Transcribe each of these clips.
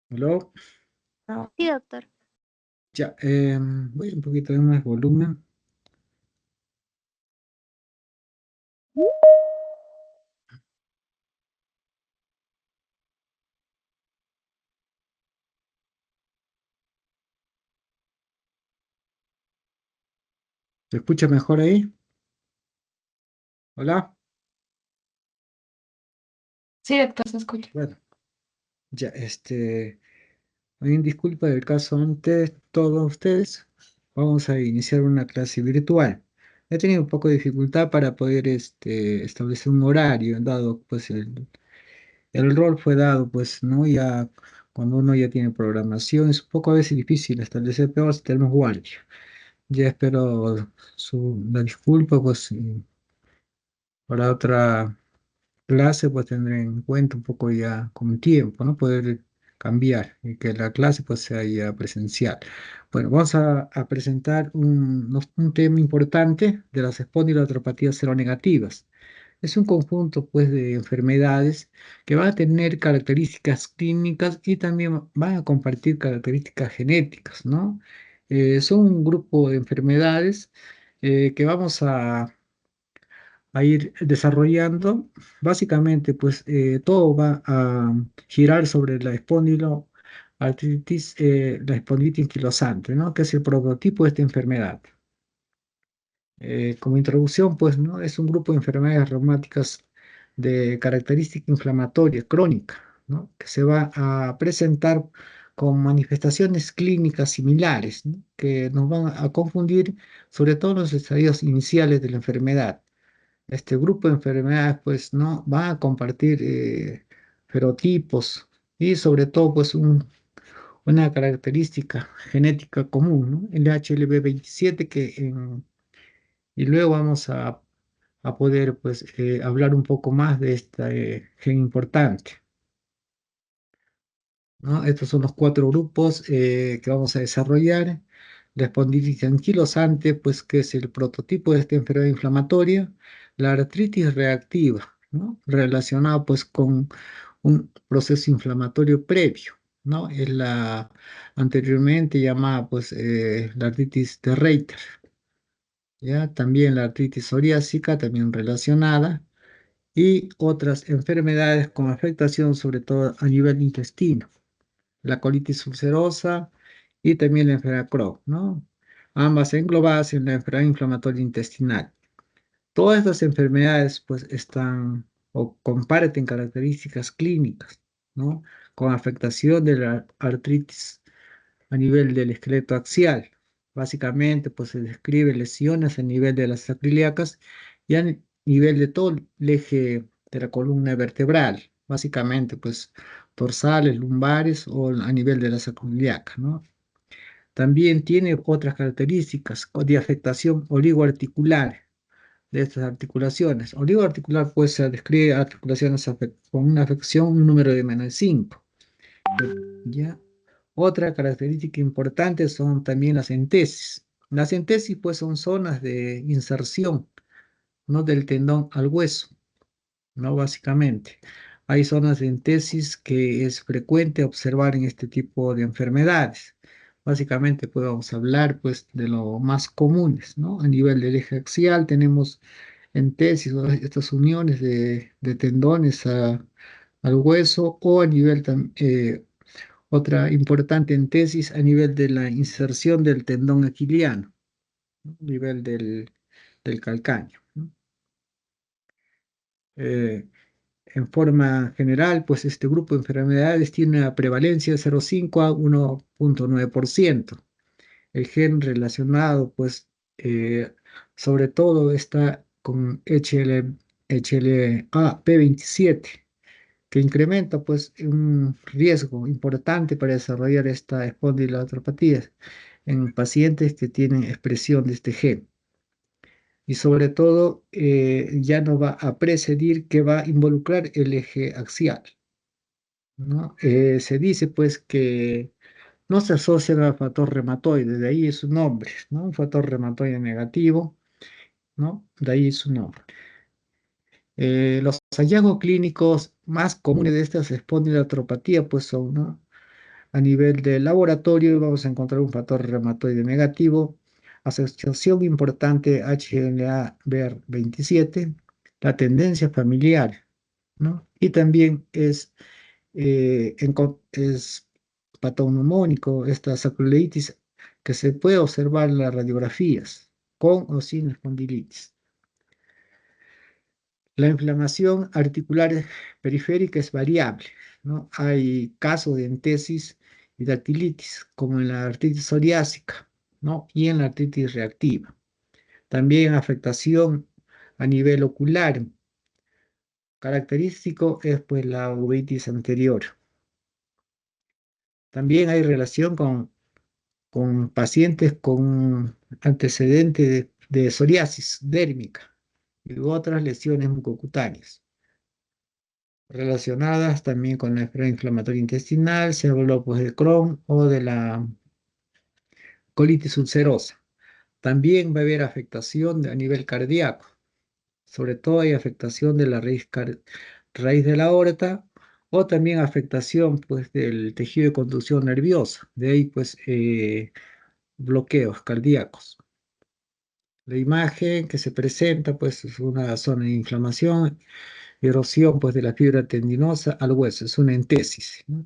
¿Aló? Sí, doctor. Ya, voy un poquito de más volumen. ¿Se escucha mejor ahí? ¿Hola? Sí, doctor, se escucha. Bueno, ya, bien, disculpa del caso ante todos ustedes. Vamos a iniciar una clase virtual. He tenido un poco de dificultad para poder establecer un horario, dado pues el rol fue dado, pues, ¿no? Ya cuando uno ya tiene programación, es un poco a veces difícil establecer, pero si tenemos guardia. Ya espero la disculpa, pues, para otra clase, pues tendré en cuenta un poco ya con tiempo, ¿no? Poder cambiar y que la clase pues sea ya presencial. Bueno, vamos a presentar un tema importante de las espondiloartropatías seronegativas. Es un conjunto pues de enfermedades que van a tener características clínicas y también van a compartir características genéticas, ¿no? Son un grupo de enfermedades que vamos a ir desarrollando. Básicamente, pues todo va a girar sobre la espondilitis anquilosante, ¿no? Que es el prototipo de esta enfermedad. Como introducción, pues, ¿no? Es un grupo de enfermedades reumáticas de característica inflamatoria crónica, ¿no? Que se va a presentar con manifestaciones clínicas similares, ¿no? Que nos van a confundir sobre todo en los estadios iniciales de la enfermedad. Este grupo de enfermedades pues no van a compartir ferotipos y sobre todo pues una característica genética común, ¿no? El HLB27 y luego vamos a poder pues hablar un poco más de este gen importante, ¿no? Estos son los cuatro grupos que vamos a desarrollar. La espondilitis anquilosante, pues que es el prototipo de esta enfermedad inflamatoria. La artritis reactiva, ¿no? Relacionada pues con un proceso inflamatorio previo, ¿no? Es la anteriormente llamada pues la artritis de Reiter, ¿ya? También la artritis psoriásica, también relacionada, y otras enfermedades con afectación sobre todo a nivel intestino, la colitis ulcerosa y también la enfermedad Crohn, ¿no? Ambas englobadas en la enfermedad inflamatoria intestinal. Todas estas enfermedades pues están o comparten características clínicas, ¿no? Con afectación de la artritis a nivel del esqueleto axial. Básicamente pues se describe lesiones a nivel de las sacroiliacas y a nivel de todo el eje de la columna vertebral, básicamente pues dorsales, lumbares o a nivel de la sacroiliaca, ¿no? También tiene otras características de afectación oligoarticular de estas articulaciones. Oligoarticular pues se describe articulaciones con una afección, un número de menos de 5. ¿Ya? Otra característica importante son también las entesis. Las entesis pues son zonas de inserción, ¿no? Del tendón al hueso, ¿no? Básicamente. Hay zonas de entesis que es frecuente observar en este tipo de enfermedades. Básicamente podemos hablar pues de lo más comunes, ¿no? A nivel del eje axial tenemos entesis, ¿no? Estas uniones de tendones al hueso o a nivel otra importante entesis a nivel de la inserción del tendón aquiliano, ¿no? A nivel del calcáneo, ¿no? Eh, En forma general, pues este grupo de enfermedades tiene una prevalencia de 0,5 a 1,9%. El gen relacionado, pues, sobre todo está con HLA-P27, que incrementa, pues, un riesgo importante para desarrollar esta espondilotropatía en pacientes que tienen expresión de este gen. Y sobre todo, ya no va a precedir que va a involucrar el eje axial, ¿no? Se dice pues que no se asocian al factor reumatoide, de ahí es su nombre, ¿no? Un factor reumatoide negativo, ¿no? De ahí su nombre. Los hallazgos clínicos más comunes de estas espondiloartropatías pues son, ¿no? A nivel de laboratorio vamos a encontrar un factor reumatoide negativo, asociación importante HLA-BR27, la tendencia familiar, ¿no? Y también es patognomónico esta sacroileitis que se puede observar en las radiografías, con o sin espondilitis. La inflamación articular periférica es variable, ¿no? Hay casos de entesis y dactilitis, como en la artritis psoriásica, ¿no? Y en la artritis reactiva. También afectación a nivel ocular. Característico es pues la uveitis anterior. También hay relación con pacientes con antecedente de psoriasis dérmica y otras lesiones mucocutáneas relacionadas también con la enfermedad inflamatoria intestinal. Se habló pues de Crohn o de la colitis ulcerosa. También va a haber afectación a nivel cardíaco, sobre todo hay afectación de la raíz de la aorta o también afectación pues del tejido de conducción nerviosa, de ahí pues bloqueos cardíacos. La imagen que se presenta pues es una zona de inflamación, erosión pues de la fibra tendinosa al hueso, es una entesis, ¿no?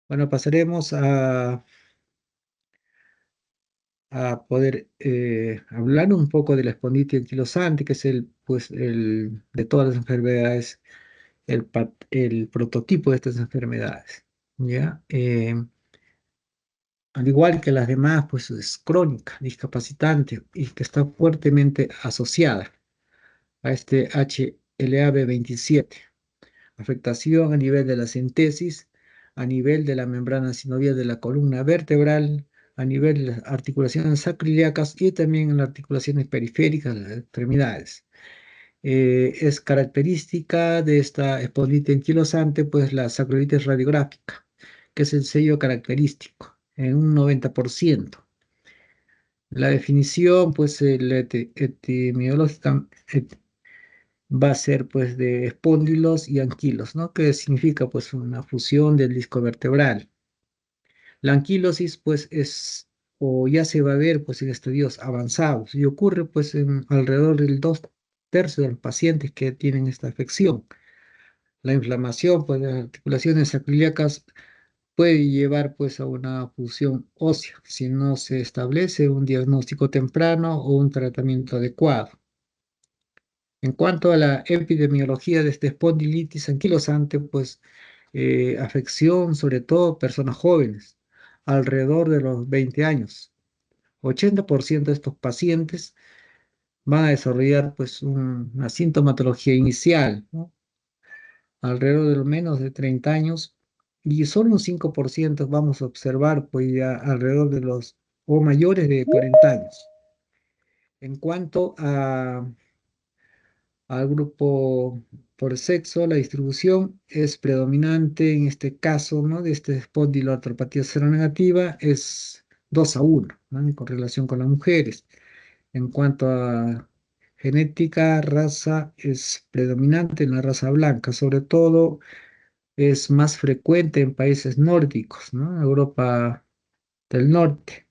Bueno, pasaremos a poder hablar un poco de la espondilitis anquilosante, que es de todas las enfermedades, el prototipo de estas enfermedades, ¿ya? Al igual que las demás, pues es crónica, discapacitante y que está fuertemente asociada a este HLA-B27. Afectación a nivel de la síntesis, a nivel de la membrana sinovial de la columna vertebral, a nivel de las articulaciones sacroiliacas y también en las articulaciones periféricas de las extremidades. Es característica de esta espondilitis anquilosante, pues la sacroilitis radiográfica, que es el sello característico, en un 90%. La definición, pues, etiológica, va a ser pues de espóndilos y anquilos, ¿no? Que significa pues una fusión del disco vertebral. La anquilosis pues es, o ya se va a ver pues en estadios avanzados y ocurre pues en alrededor del 2/3 de los pacientes que tienen esta afección. La inflamación pues de las articulaciones sacroiliacas puede llevar pues a una fusión ósea si no se establece un diagnóstico temprano o un tratamiento adecuado. En cuanto a la epidemiología de este espondilitis anquilosante, pues afección sobre todo personas jóvenes, alrededor de los 20 años. 80% de estos pacientes van a desarrollar pues una sintomatología inicial, ¿no? Alrededor de los menos de 30 años, y solo un 5% vamos a observar pues ya alrededor de los o mayores de 40 años. En cuanto al grupo por sexo, la distribución es predominante en este caso, ¿no? De este espondiloartropatía seronegativa es 2-1, ¿no? En correlación con las mujeres. En cuanto a genética, raza es predominante en la raza blanca, sobre todo es más frecuente en países nórdicos, ¿no? Europa del Norte.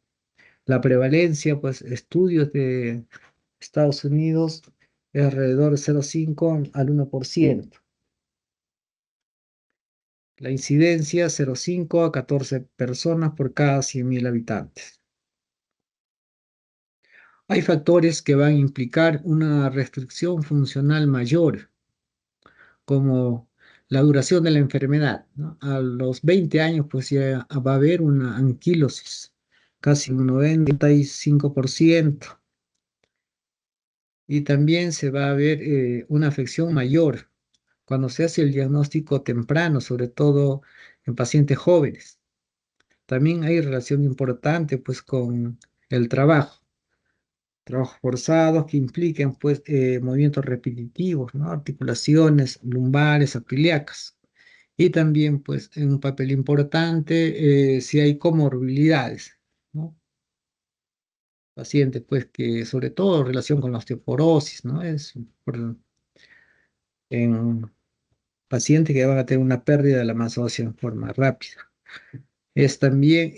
La prevalencia, pues estudios de Estados Unidos es alrededor de 0,5 al 1%. La incidencia 0,5 a 14 personas por cada 100.000 habitantes. Hay factores que van a implicar una restricción funcional mayor, como la duración de la enfermedad, ¿no? A los 20 años, pues ya va a haber una anquilosis, casi un 95%. Y también se va a ver una afección mayor cuando se hace el diagnóstico temprano, sobre todo en pacientes jóvenes. También hay relación importante pues con el trabajos forzados que impliquen pues movimientos repetitivos, ¿no? Articulaciones lumbares, ilíacas. Y también pues en un papel importante si hay comorbilidades, ¿no? Pacientes pues que sobre todo en relación con la osteoporosis, ¿no? En pacientes que van a tener una pérdida de la masa ósea en forma rápida. Es también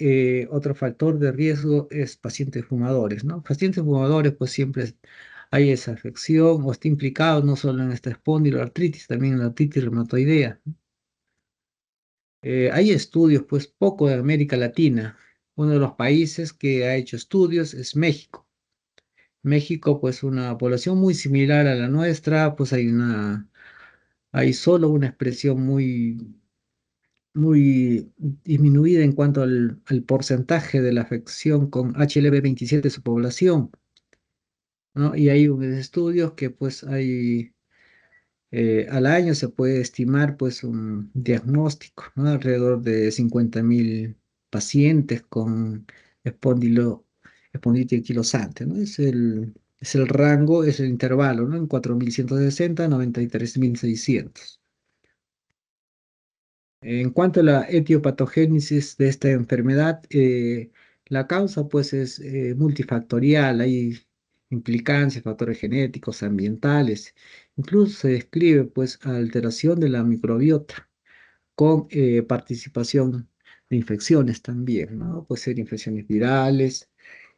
otro factor de riesgo es pacientes fumadores, ¿no? Pacientes fumadores, pues siempre hay esa afección o está implicado no solo en esta espondiloartritis, también en la artritis reumatoidea. Hay estudios, pues poco de América Latina. Uno de los países que ha hecho estudios es México. México, pues una población muy similar a la nuestra, pues hay solo una expresión muy disminuida en cuanto al porcentaje de la afección con HLV-27 de su población, ¿no? Y hay unos estudios que pues al año se puede estimar pues un diagnóstico, ¿no? Alrededor de 50.000 pacientes con espondilo, espondilitis anquilosante, ¿no? Es el rango, es el intervalo, ¿no? En 4.160 a 93.600. En cuanto a la etiopatogénesis de esta enfermedad, la causa pues es multifactorial, hay implicancias, factores genéticos, ambientales, incluso se describe pues alteración de la microbiota con participación de infecciones también, ¿no? Puede ser infecciones virales,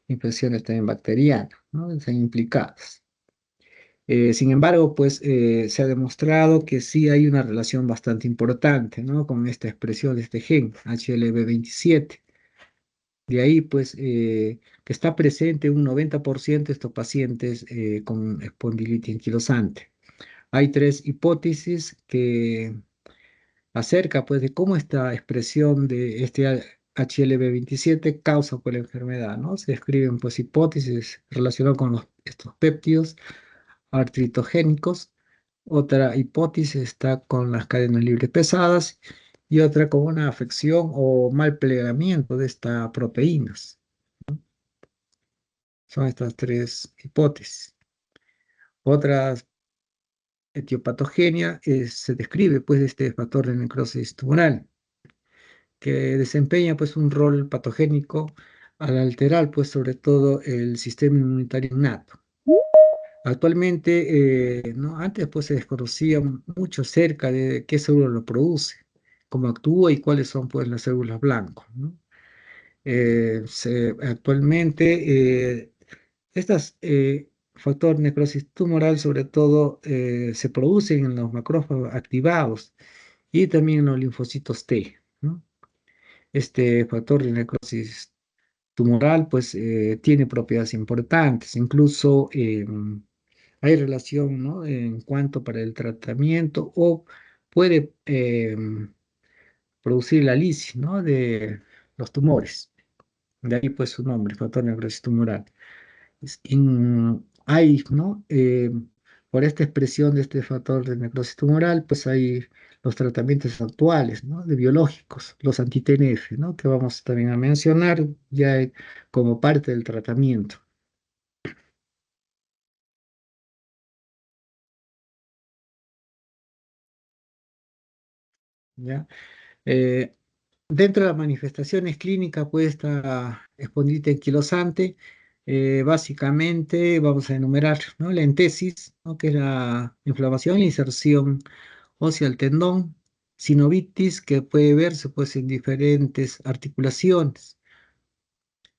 infecciones también bacterianas, ¿no? Están implicadas. Sin embargo, pues se ha demostrado que sí hay una relación bastante importante, ¿no? Con esta expresión de este gen, HLB27. De ahí, pues, que está presente un 90% de estos pacientes con espondilitis anquilosante. Hay tres hipótesis que acerca, pues, de cómo esta expresión de este HLB27 causa por la enfermedad, ¿no? Se describen, pues, hipótesis relacionadas con estos péptidos artritogénicos. Otra hipótesis está con las cadenas libres pesadas y otra con una afección o mal plegamiento de estas proteínas. Son estas tres hipótesis. Otra etiopatogenia se describe pues este factor de necrosis tumoral que desempeña pues un rol patogénico al alterar pues sobre todo el sistema inmunitario innato. Actualmente, ¿no? Antes pues se desconocía mucho acerca de qué célula lo produce, cómo actúa y cuáles son pues las células blancas, ¿no? Actualmente estas factores de necrosis tumoral sobre todo se producen en los macrófagos activados y también en los linfocitos T, ¿no? Este factor de necrosis tumoral pues tiene propiedades importantes, incluso hay relación, ¿no? En cuanto para el tratamiento o puede producir la lisis, ¿no? De los tumores. De ahí pues su nombre, factor de necrosis tumoral. Hay, ¿no? Por esta expresión de este factor de necrosis tumoral, pues hay los tratamientos actuales, ¿no? De biológicos, los anti-TNF, ¿no? Que vamos también a mencionar ya como parte del tratamiento, ¿ya? Eh, Dentro de las manifestaciones clínicas, pues esta espondilitis anquilosante, básicamente vamos a enumerar, ¿no? La entesis, ¿no? Que es la inflamación e inserción ósea al tendón, sinovitis, que puede verse pues en diferentes articulaciones,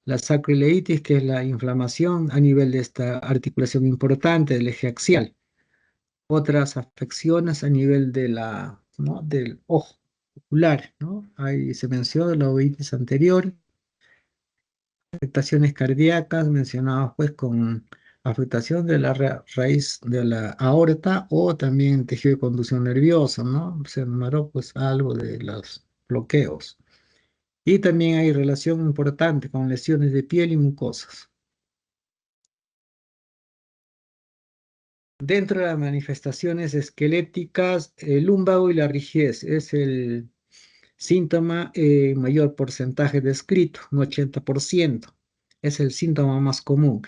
la sacroileitis, que es la inflamación a nivel de esta articulación importante del eje axial, otras afecciones a nivel ¿no? del ojo ocular, ¿no? Ahí se menciona la uveitis anterior, afectaciones cardíacas mencionadas pues con afectación de la raíz de la aorta o también tejido de conducción nerviosa, ¿no? Se enumeró pues algo de los bloqueos. Y también hay relación importante con lesiones de piel y mucosas. Dentro de las manifestaciones esqueléticas, el lumbago y la rigidez es el síntoma mayor porcentaje descrito, un 80%. Es el síntoma más común.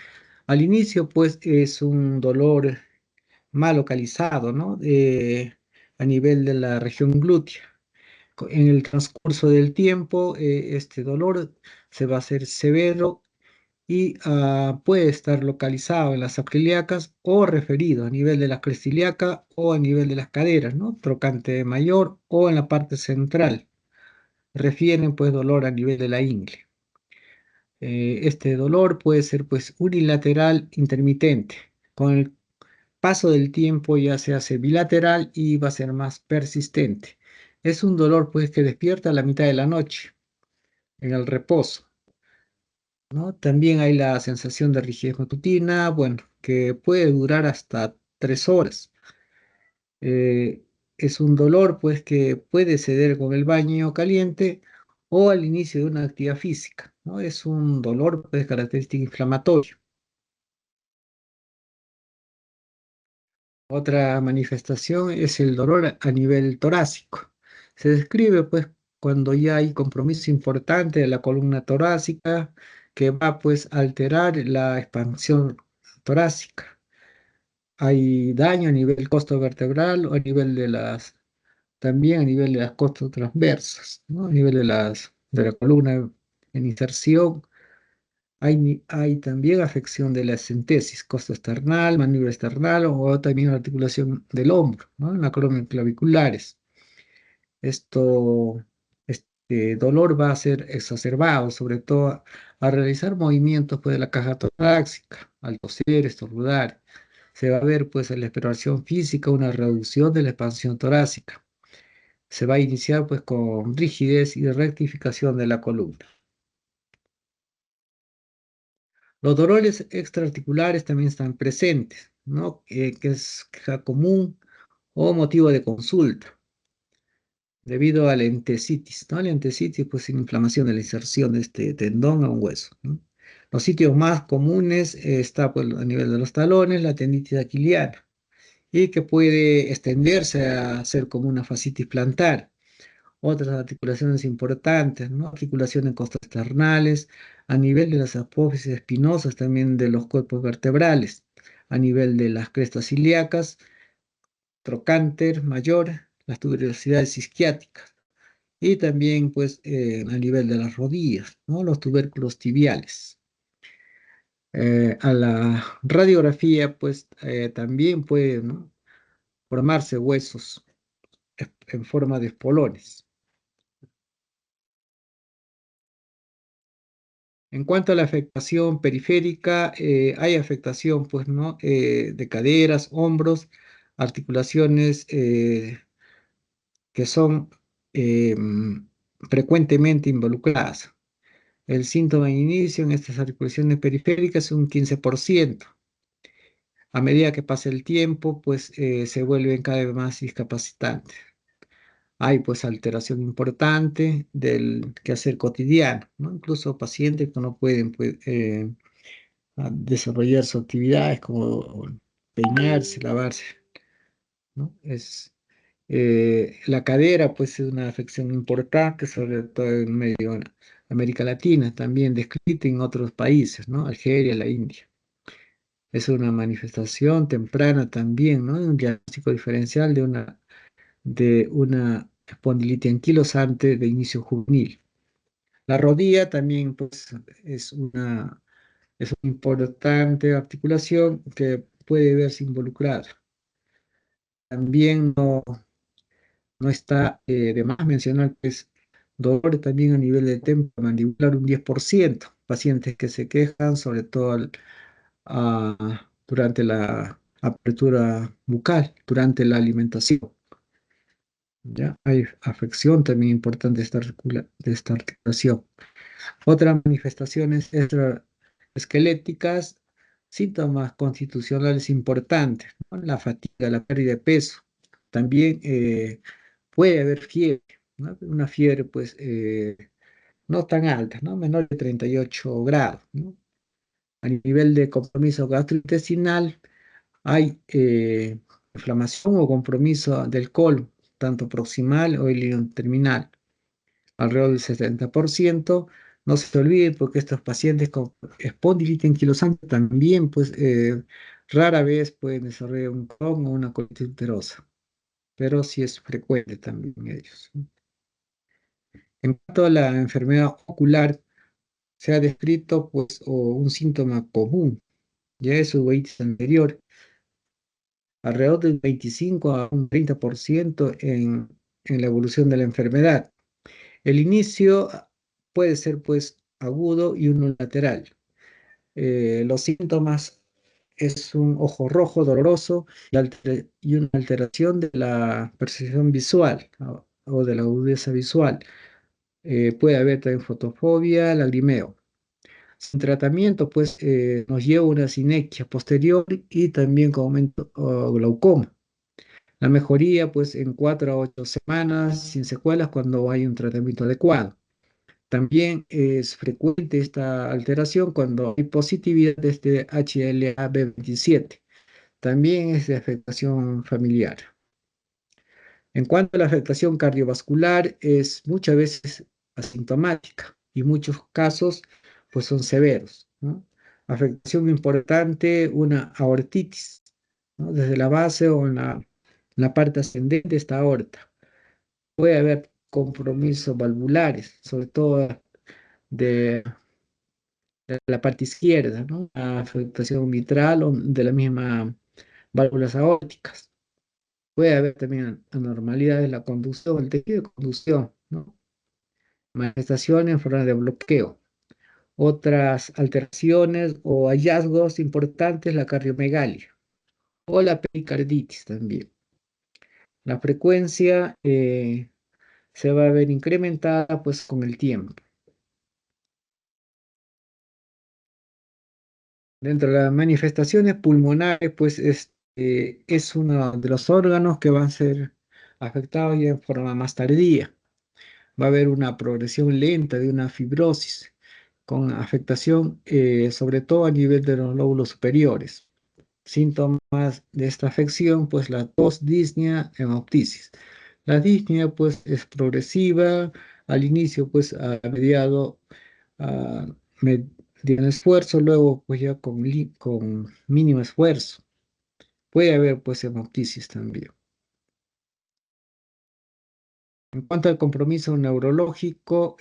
Al inicio, pues, es un dolor mal localizado, ¿no? A nivel de la región glútea. En el transcurso del tiempo, este dolor se va a hacer severo y puede estar localizado en las subciliacas o referido a nivel de la cresta ilíaca o a nivel de las caderas, ¿no? Trocante mayor o en la parte central. Refieren pues dolor a nivel de la ingle. Este dolor puede ser pues unilateral intermitente. Con el paso del tiempo ya se hace bilateral y va a ser más persistente. Es un dolor pues que despierta a la mitad de la noche, en el reposo, ¿no? También hay la sensación de rigidez matutina, bueno, que puede durar hasta 3 horas. Eh, es un dolor pues que puede ceder con el baño caliente o al inicio de una actividad física, ¿no? Es un dolor pues característico inflamatorio. Otra manifestación es el dolor a nivel torácico. Se describe pues cuando ya hay compromiso importante de la columna torácica que va pues a alterar la expansión torácica. Hay daño a nivel costo vertebral o a nivel de también a nivel de las costas transversas, ¿no? A nivel de la columna en inserción. Hay también afección de la escentesis, costo esternal, maniobra esternal o también articulación del hombro, ¿no? En la columna claviculares. Este dolor va a ser exacerbado, sobre todo a realizar movimientos pues, de la caja torácica, al toser, estornudar. Se va a ver pues en la exploración física una reducción de la expansión torácica. Se va a iniciar pues con rigidez y rectificación de la columna. Los dolores extraarticulares también están presentes, ¿no? Que es queja común o motivo de consulta debido a la entesitis, ¿no? La entesitis pues es inflamación de la inserción de este tendón a un hueso, ¿no? Los sitios más comunes está pues, a nivel de los talones, la tendinitis aquiliana y que puede extenderse a ser como una fascitis plantar. Otras articulaciones importantes, ¿no? Articulación en costas esternales, a nivel de las apófisis espinosas también de los cuerpos vertebrales, a nivel de las crestas ilíacas, trocánter mayor, las tuberosidades isquiáticas y también pues a nivel de las rodillas, ¿no? Los tubérculos tibiales. A la radiografía pues también puede, ¿no? Formarse huesos en forma de espolones. En cuanto a la afectación periférica, hay afectación, pues, ¿no? De caderas, hombros, articulaciones que son frecuentemente involucradas. El síntoma de inicio en estas articulaciones periféricas es un 15%. A medida que pasa el tiempo, pues se vuelven cada vez más discapacitantes. Hay pues alteración importante del quehacer cotidiano, ¿no? Incluso pacientes que no pueden pues, a desarrollar sus actividades como peinarse, lavarse, ¿no? La cadera, pues, es una afección importante, sobre todo en medio América Latina, también descrita en otros países, ¿no? Algeria, la India. Es una manifestación temprana también, ¿no? Un diagnóstico diferencial de una espondilitis anquilosante de inicio juvenil. La rodilla también, pues, es una es una importante articulación que puede verse involucrada. También no está de más mencionar que es dolor también a nivel de templo mandibular un 10%. Pacientes que se quejan, sobre todo durante la apertura bucal, durante la alimentación. ¿Ya? Hay afección también importante de esta articulación. Otras manifestaciones extraesqueléticas, síntomas constitucionales importantes, ¿no? La fatiga, la pérdida de peso. También puede haber fiebre, ¿no? Una fiebre pues no tan alta, ¿no? Menor de 38 grados, ¿no? A nivel de compromiso gastrointestinal hay inflamación o compromiso del colon, tanto proximal o terminal alrededor del 70%. No se olvide porque estos pacientes con espondilitis anquilosante también, pues, rara vez pueden desarrollar un Crohn o una colitis ulcerosa, pero sí es frecuente también en ellos. En cuanto a la enfermedad ocular, se ha descrito pues o un síntoma común, ya es su índice anterior, alrededor del 25 a un 30% en la evolución de la enfermedad. El inicio puede ser pues agudo y unilateral. Los síntomas es un ojo rojo doloroso y una alteración de la percepción visual, ¿no? O de la agudeza visual. Puede haber también fotofobia, lagrimeo. Sin tratamiento, pues nos lleva a una sinequia posterior y también con aumento glaucoma. La mejoría, pues en 4 a 8 semanas, sin secuelas, cuando hay un tratamiento adecuado. También es frecuente esta alteración cuando hay positividad de este HLA-B27. También es de afectación familiar. En cuanto a la afectación cardiovascular, es muchas veces asintomática y muchos casos pues son severos, ¿no? Afectación importante, una aortitis, ¿no? Desde la base o en la parte ascendente de esta aorta. Puede haber compromisos valvulares, sobre todo de la parte izquierda, ¿no? Afectación mitral o de la misma válvulas aórticas. Puede haber también anormalidades en la conducción, el tejido de conducción, ¿no? Manifestaciones en forma de bloqueo. Otras alteraciones o hallazgos importantes, la cardiomegalia o la pericarditis también. La frecuencia se va a ver incrementada pues con el tiempo. Dentro de las manifestaciones pulmonares, pues es uno de los órganos que va a ser afectado ya en forma más tardía. Va a haber una progresión lenta de una fibrosis con afectación sobre todo a nivel de los lóbulos superiores. Síntomas de esta afección, pues la tos, disnea, hemoptisis. La disnea, pues, es progresiva, al inicio, pues, a mediado, a mediano esfuerzo, luego, pues, ya con mínimo esfuerzo. Puede haber, pues, hemoptisis también. En cuanto al compromiso neurológico,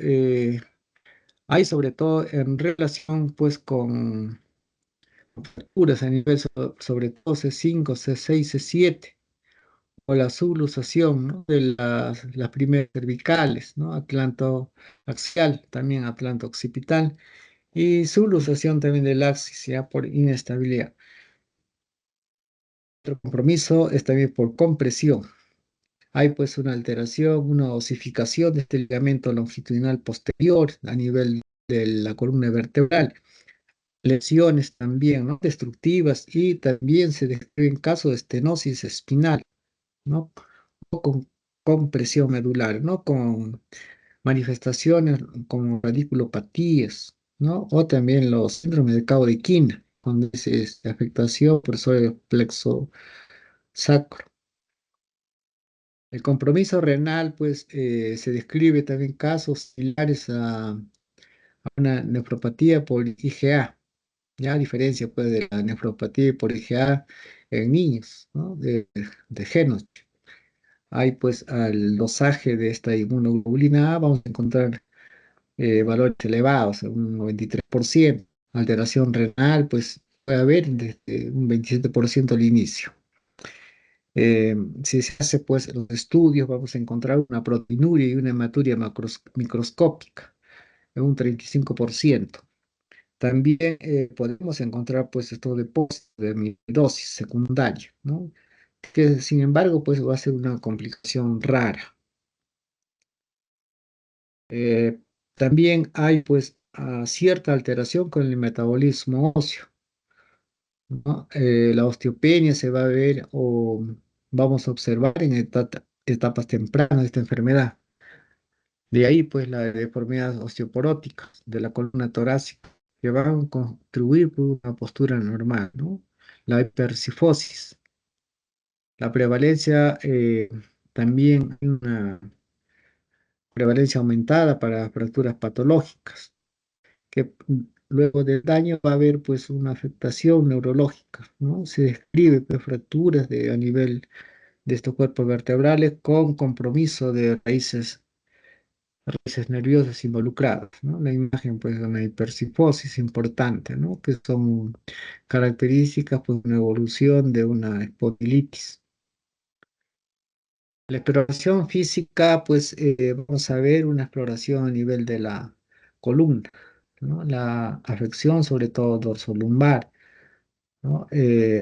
hay sobre todo en relación, pues, con fracturas a nivel, sobre todo C5, C6, C7 o la subluxación, ¿no? De las primeras cervicales, ¿no? Atlanto axial, también atlanto occipital, y subluxación también del axis, ya por inestabilidad. Otro compromiso es también por compresión. Hay pues una alteración, una osificación de este ligamento longitudinal posterior a nivel de la columna vertebral. Lesiones también, ¿no? Destructivas y también se describen casos de estenosis espinal, ¿no? O con compresión medular, ¿no? Con manifestaciones como radiculopatías, ¿no? O también los síndromes de cabo de quina, cuando es afectación por sobre el plexo sacro. El compromiso renal, pues, se describe también casos similares a una nefropatía por IgA, ya a diferencia, pues, de la nefropatía por IgA en niños, ¿no? De Henoch. Hay, pues, al dosaje de esta inmunoglobulina A, vamos a encontrar valores elevados, un 93%. Alteración renal, pues puede haber desde un 27% al inicio. Eh, si se hace pues los estudios, vamos a encontrar una proteinuria y una hematuria microscópica en un 35%. También podemos encontrar pues estos depósitos de amiloidosis secundaria, ¿no? Que sin embargo pues va a ser una complicación rara. Eh, También hay pues cierta alteración con el metabolismo óseo, ¿no? La osteopenia se va a ver o vamos a observar en etapas tempranas de esta enfermedad. De ahí pues la deformidad osteoporótica de la columna torácica que van a contribuir por una postura normal, ¿no? La hipercifosis, la prevalencia, también hay una prevalencia aumentada para fracturas patológicas que luego del daño va a haber pues una afectación neurológica, ¿no? Se describe pues, fracturas a nivel de estos cuerpos vertebrales con compromiso de raíces raíces nerviosas involucradas, ¿no? La imagen, pues, de una hipercifosis importante, ¿no? Que son características, pues, de una evolución de una espondilitis. La exploración física, pues, vamos a ver una exploración a nivel de la columna, ¿no? La afección, sobre todo dorsolumbar, ¿no?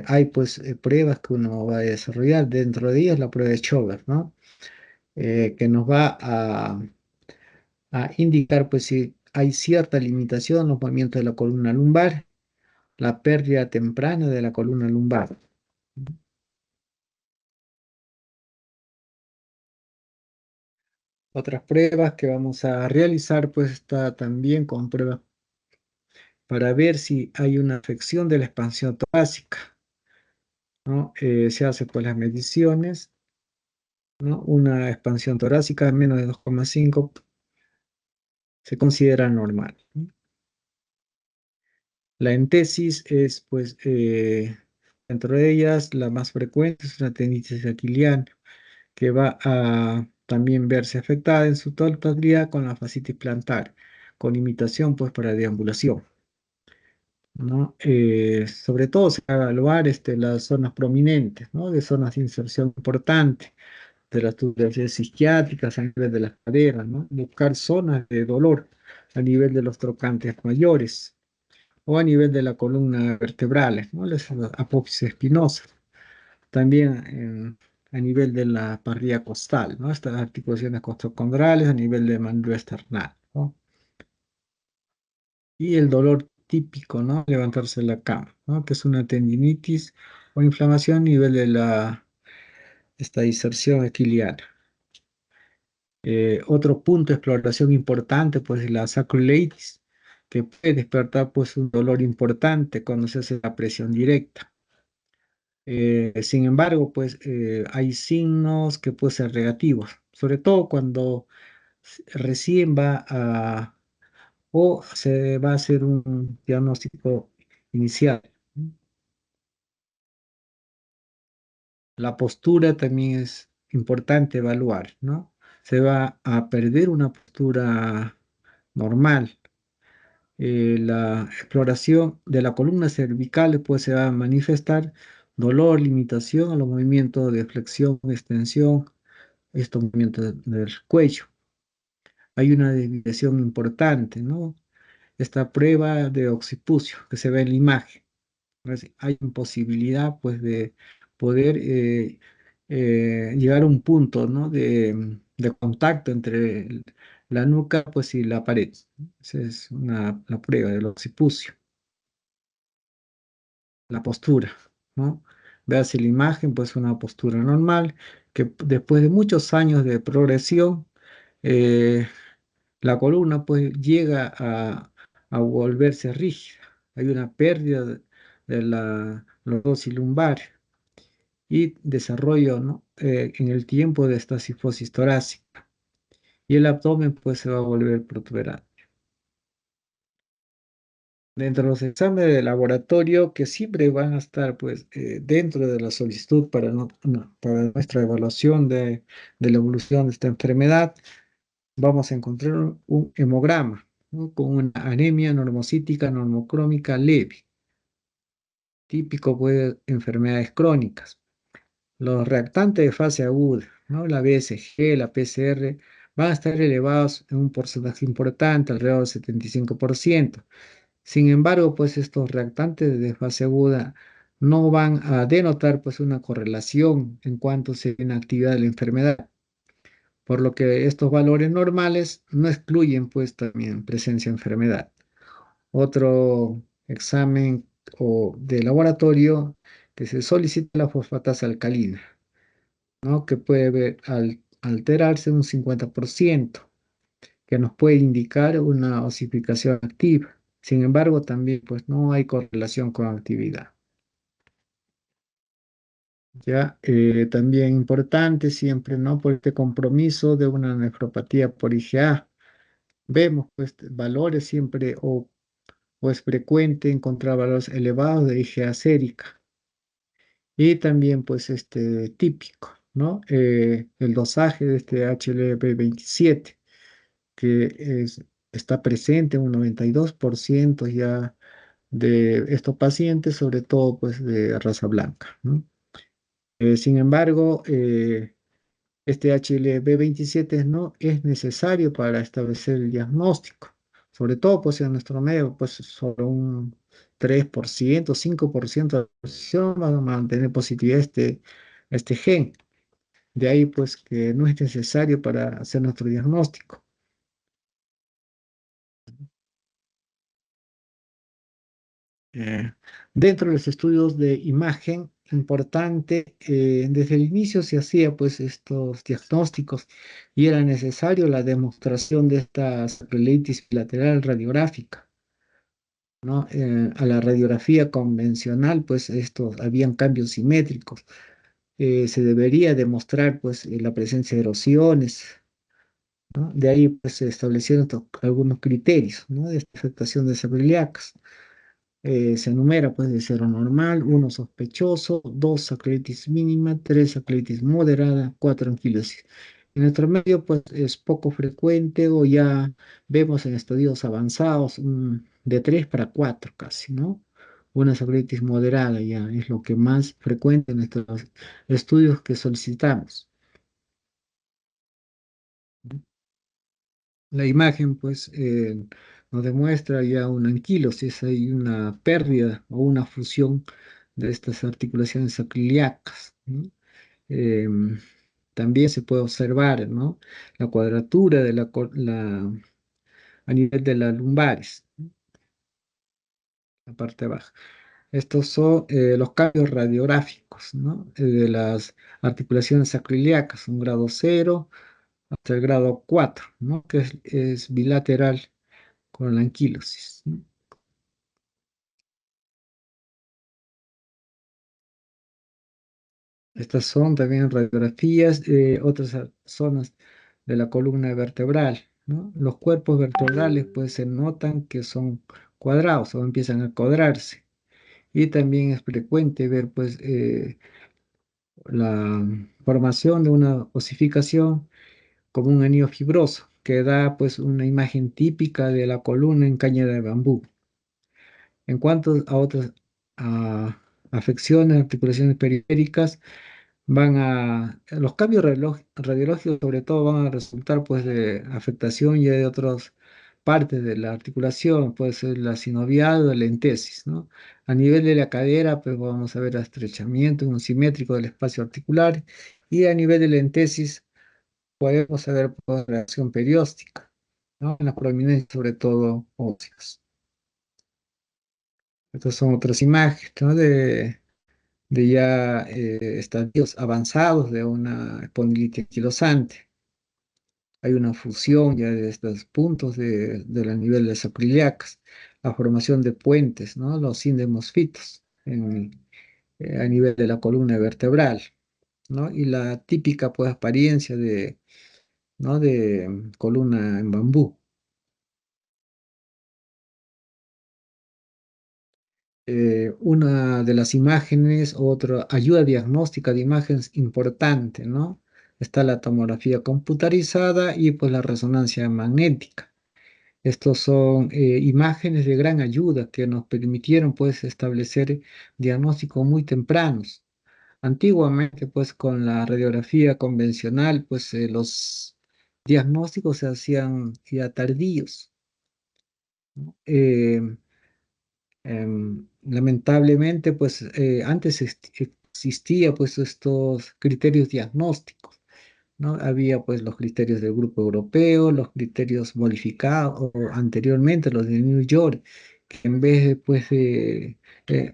Hay, pues, pruebas que uno va a desarrollar, dentro de ellas la prueba de Schober, ¿no? Que nos va a indicar pues si hay cierta limitación en los movimientos de la columna lumbar, la pérdida temprana de la columna lumbar. Otras pruebas que vamos a realizar pues está también con pruebas para ver si hay una afección de la expansión torácica, ¿no? Se hace pues las mediciones, ¿no? Una expansión torácica de menos de 2,5 se considera normal, ¿no? La entesis es pues dentro de ellas la más frecuente es una tendinitis aquiliana que va a también verse afectada en su totalidad con la fascitis plantar, con imitación pues para deambulación, ¿no? Sobre todo se va a evaluar las zonas prominentes, ¿no? De zonas de inserción importante, de las tuberosidades isquiátricas a nivel de las caderas, ¿no? Buscar zonas de dolor a nivel de los trocantes mayores o a nivel de la columna vertebral, ¿no? Las apófisis espinosas. También a nivel de la parrilla costal, ¿no? Estas articulaciones costocondrales a nivel de mandíbula esternal, ¿no? Y el dolor típico, ¿no? Levantarse de la cama, ¿no? Que es una tendinitis o inflamación a nivel de esta diserción equiliana. Otro punto de exploración importante, pues, es la sacroileitis, que puede despertar, pues, un dolor importante cuando se hace la presión directa. Sin embargo, pues hay signos que pueden ser negativos, sobre todo cuando recién va a o se va a hacer un diagnóstico inicial. La postura también es importante evaluar, ¿no? Se va a perder una postura normal. La exploración de la columna cervical pues se va a manifestar dolor, limitación a los movimientos de flexión, extensión, estos movimientos del cuello. Hay una desviación importante, ¿no? Esta prueba de occipucio que se ve en la imagen. Hay imposibilidad, pues, de poder llegar a un punto, ¿no? De contacto entre la nuca, pues, y la pared. Esa es la prueba del occipucio. La postura, ¿no? Veas la imagen, pues, una postura normal, que después de muchos años de progresión, eh, la columna pues llega a volverse rígida. Hay una pérdida de la lordosis lumbar y desarrollo, ¿no? En el tiempo de esta cifosis torácica. Y el abdomen pues se va a volver protuberante. Dentro de los exámenes de laboratorio que siempre van a estar pues dentro de la solicitud para, para nuestra evaluación de la evolución de esta enfermedad, vamos a encontrar un hemograma, ¿no? Con una anemia normocítica normocrómica leve, típico pues, de enfermedades crónicas. Los reactantes de fase aguda, ¿no? La BSG, la PCR, van a estar elevados en un porcentaje importante, alrededor del 75%. Sin embargo, pues estos reactantes de fase aguda no van a denotar pues una correlación en cuanto se ve una actividad de la enfermedad, por lo que estos valores normales no excluyen pues también presencia de enfermedad. Otro examen de laboratorio que se solicita la fosfatasa alcalina, ¿no? Que puede alterarse un 50%, que nos puede indicar una osificación activa. Sin embargo, también pues no hay correlación con actividad. Ya, también importante siempre, ¿no? Por este compromiso de una nefropatía por IgA. Vemos pues valores siempre o es frecuente encontrar valores elevados de IgA sérica y también pues típico, ¿no? El dosaje de este HLP27. que está presente un 92% ya de estos pacientes, sobre todo pues de raza blanca, ¿no? Sin embargo, este HLB27 no es necesario para establecer el diagnóstico, sobre todo pues en nuestro medio, pues solo un 3%, 5% de la población van a mantener positividad este gen. De ahí pues que no es necesario para hacer nuestro diagnóstico. Eh, Dentro de los estudios de imagen, importante, desde el inicio se hacía pues estos diagnósticos y era necesario la demostración de esta sacroiliitis bilateral radiográfica, ¿no? A la radiografía convencional pues estos habían cambios simétricos. Se debería demostrar pues la presencia de erosiones, ¿no? De ahí pues se establecieron algunos criterios, ¿no? De esta afectación de sacroiliacas. Se enumera pues de cero normal, uno sospechoso, dos sacroiliitis mínima, tres sacroiliitis moderada, cuatro anquilosis. En nuestro medio pues es poco frecuente o ya vemos en estadios avanzados de 3 para 4 casi, ¿no? Una sacroiliitis moderada ya es lo que más frecuente en estos estudios que solicitamos. La imagen, pues, nos demuestra ya una anquilosis, hay una pérdida o una fusión de estas articulaciones aciliacas, ¿no? Em, También se puede observar, ¿no? La cuadratura de a nivel de las lumbares, la parte baja. Estos son los cambios radiográficos, ¿no? De las articulaciones aciliacas, un grado 0 hasta el grado 4, ¿no? Que es bilateral con la anquilosis, ¿no? Estas son también radiografías de otras zonas de la columna vertebral, ¿no? Los cuerpos vertebrales pues se notan que son cuadrados o empiezan a cuadrarse. Y también es frecuente ver pues la formación de una osificación como un anillo fibroso, que da pues una imagen típica de la columna en caña de bambú. En cuanto a otras a afecciones, articulaciones periféricas, los cambios radiológicos sobre todo van a resultar pues de afectación ya de otras partes de la articulación, puede ser la sinovial o la entesis, ¿no? A nivel de la cadera, pues vamos a ver estrechamiento un simétrico del espacio articular y a nivel de la entesis podemos ver pues, reacción perióstica, ¿no? En las prominencias sobre todo óseas. Estas son otras imágenes, ¿no? De ya estadios avanzados de una espondilitis anquilosante. Hay una fusión ya de estos puntos del nivel de sacroiliacas, la formación de puentes, ¿no? Los sindemosfitos a nivel de la columna vertebral, ¿no? Y la típica pues, apariencia ¿no? de columna en bambú. Una de las imágenes, otra ayuda diagnóstica de imágenes importante, ¿no? Está la tomografía computarizada y pues la resonancia magnética. Estos son imágenes de gran ayuda que nos permitieron pues establecer diagnósticos muy tempranos. Antiguamente pues con la radiografía convencional pues los diagnósticos se hacían ya tardíos, ¿no? Lamentablemente, pues antes existía pues estos criterios diagnósticos, ¿no? Había pues los criterios del grupo europeo, los criterios modificados o anteriormente los de New York, que en vez de pues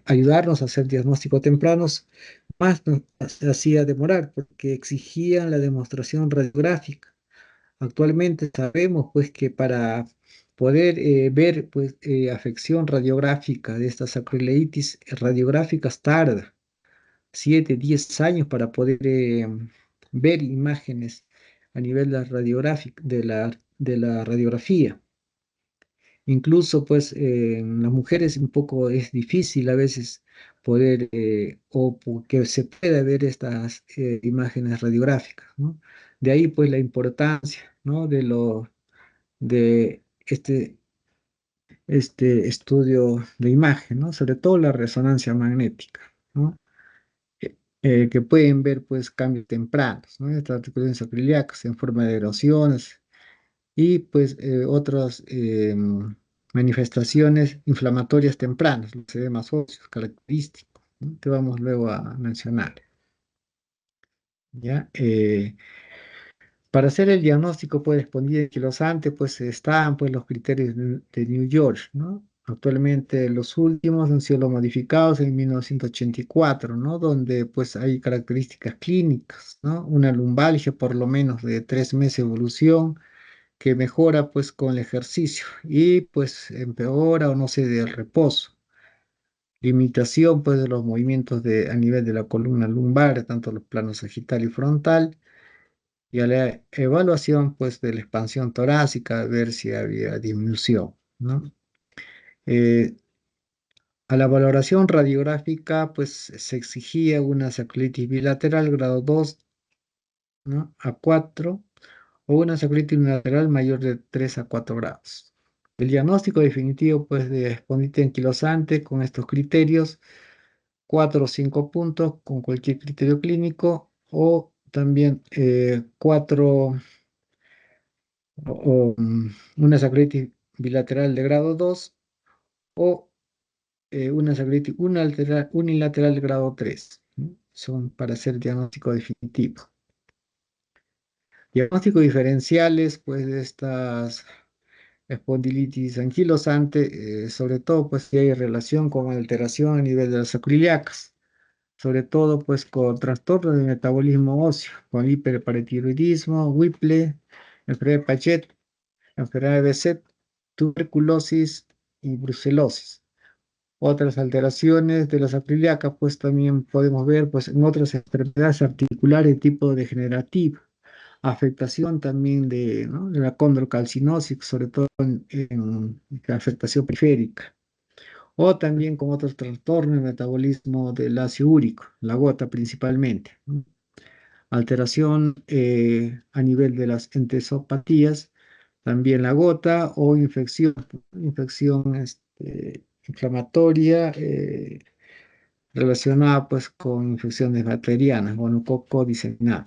ayudarnos a hacer diagnósticos tempranos, más nos hacía demorar porque exigían la demostración radiográfica. Actualmente sabemos pues que para poder ver pues afección radiográfica de estas acroleitis radiográficas tarda 7, 10 años para poder ver imágenes a nivel de la radiografía. Incluso pues en las mujeres un poco es difícil a veces poder que se pueda ver estas imágenes radiográficas, ¿no? De ahí pues la importancia, ¿no? de este estudio de imagen, ¿no? Sobre todo la resonancia magnética, ¿no? Que pueden ver pues cambios tempranos, ¿no? Estas articulaciones acroiliacas en forma de erosiones y pues otras manifestaciones inflamatorias tempranas, los edemas óseos característicos, ¿no? Que vamos luego a mencionar, ¿ya? Para hacer el diagnóstico pues, anquilosantes, pues están pues, los criterios de New York, ¿no? Actualmente los últimos han sido los modificados en 1984, ¿no? Donde pues hay características clínicas, ¿no? Una lumbalgia por lo menos de 3 meses de evolución que mejora pues con el ejercicio y pues empeora o no sé del reposo. Limitación pues de los movimientos a nivel de la columna lumbar, tanto los planos sagital y frontal y a la evaluación pues de la expansión torácica, ver si había disminución, ¿no? Eh, a la valoración radiográfica pues se exigía una sacroilitis bilateral grado 2, ¿no? A 4 o una sacroilitis unilateral mayor de 3 a 4 grados. El diagnóstico definitivo pues de espondilitis anquilosante con estos criterios, 4 o 5 puntos con cualquier criterio clínico o también 4 una sacroilitis bilateral de grado 2 o una sacroilitis unilateral de grado 3, ¿no? Son para hacer diagnóstico definitivo. Diagnósticos diferenciales, pues, de estas espondilitis anquilosante, sobre todo, pues, si hay relación con alteración a nivel de las acroiliacas, sobre todo, pues, con trastorno del metabolismo óseo, con hiperparatiroidismo, Whipple, enfermedad de Pachet, enfermedad de Behcet, tuberculosis y brucelosis. Otras alteraciones de las acroiliacas, pues también podemos ver pues, en otras enfermedades articulares de tipo degenerativo, afectación también de, ¿no? de la condrocalcinosis, sobre todo en afectación periférica, o también con otros trastornos de metabolismo del ácido úrico, la gota principalmente, ¿no? Alteración a nivel de las entesopatías, también la gota o infección inflamatoria relacionada pues con infecciones bacterianas, gonococo diseminada,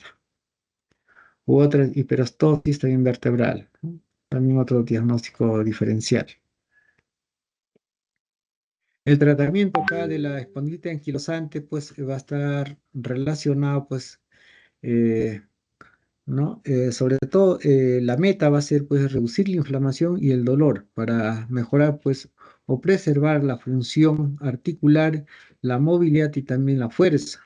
u otra hiperostosis también vertebral, ¿no? También otro diagnóstico diferencial. El tratamiento acá de la espondilitis anquilosante pues va a estar relacionado pues eh, ¿no? Sobre todo, la meta va a ser pues reducir la inflamación y el dolor para mejorar pues o preservar la función articular, la movilidad y también la fuerza.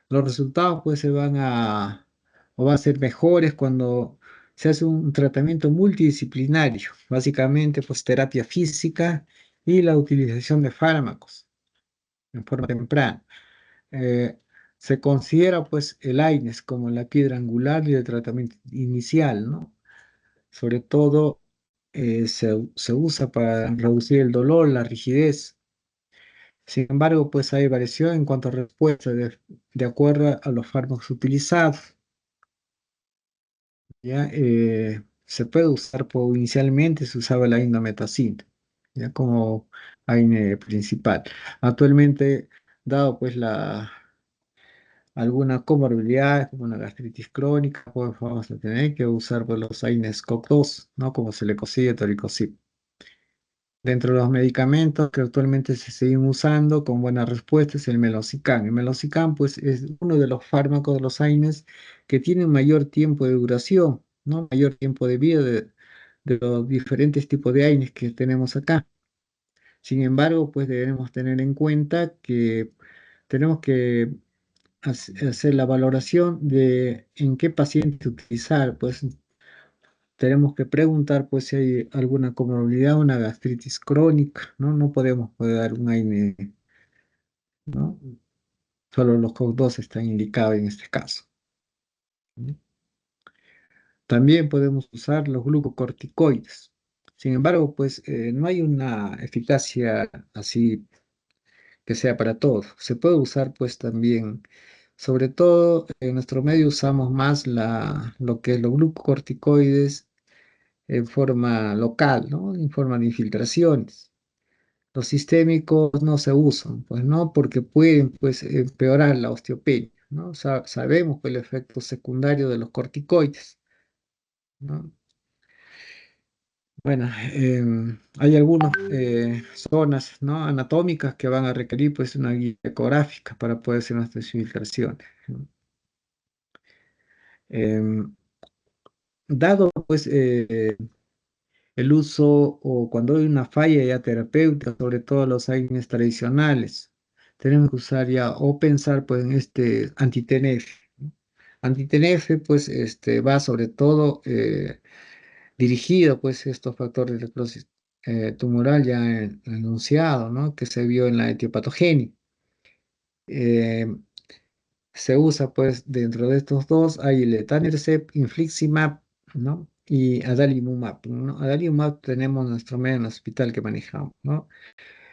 Los resultados pues se van a o van a ser mejores cuando se hace un tratamiento multidisciplinario, básicamente pues terapia física y la utilización de fármacos en forma temprana. eh, Se considera pues el AINES como la piedra angular del tratamiento inicial, ¿no? Sobre todo se usa para reducir el dolor, la rigidez. Sin embargo, pues hay variación en cuanto a respuesta de acuerdo a los fármacos utilizados. ¿Ya? Se puede usar, pues, inicialmente se usaba la indometacina, ya como AINE principal. Actualmente, dado pues alguna comorbilidad, como una gastritis crónica, pues vamos a tener que usar pues, los AINES COP2, ¿no? Como selecocid y toricosid. Dentro de los medicamentos que actualmente se siguen usando con buena respuesta es el Meloxicam. El Meloxicam, pues, es uno de los fármacos de los AINES que tienen mayor tiempo de duración, ¿no? Mayor tiempo de vida de los diferentes tipos de AINES que tenemos acá. Sin embargo, pues debemos tener en cuenta que tenemos que hacer la valoración de en qué paciente utilizar, pues tenemos que preguntar pues si hay alguna comorbilidad, una gastritis crónica, ¿no? No podemos dar un AINE, ¿no? Solo los COX-2 están indicados en este caso, ¿no? También podemos usar los glucocorticoides. Sin embargo, pues no hay una eficacia así que sea para todos. Se puede usar pues también, sobre todo en nuestro medio usamos más lo que es los glucocorticoides en forma local, ¿no? En forma de infiltraciones. Los sistémicos no se usan, pues, ¿no? Porque pueden, pues, empeorar la osteopenia, ¿no? Sabemos, pues, el efecto secundario de los corticoides, ¿no? Bueno, hay algunas zonas, ¿no? Anatómicas que van a requerir, pues, una guía ecográfica para poder hacer nuestras infiltraciones, ¿no? Em, Dado, pues, el uso o cuando hay una falla ya terapéutica, sobre todo los AINES tradicionales, tenemos que usar ya o pensar pues en este anti-TNF, ¿no? Anti-TNF pues va sobre todo dirigido pues a estos factores de necrosis tumoral ya enunciado, ¿no? Que se vio en la etiopatogenia. Eh, Se usa pues dentro de estos dos hay el etanercept, infliximab, ¿no? Y adalimumab, ¿no? Adalimumab tenemos nuestro medio en el hospital que manejamos, ¿no?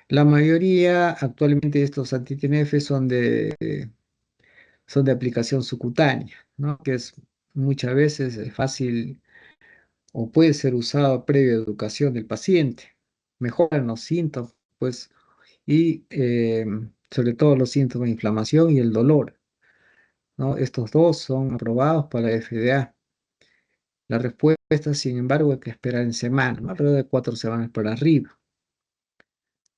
La mayoría actualmente de estos anti-TNF son de aplicación subcutánea, ¿no? Que es muchas veces fácil o puede ser usado previa educación del paciente. Mejoran los síntomas, pues, y sobre todo los síntomas de inflamación y el dolor, ¿no? Estos dos son aprobados para FDA. La respuesta, sin embargo, hay que esperar en semanas, ¿no? Alrededor de 4 semanas para arriba.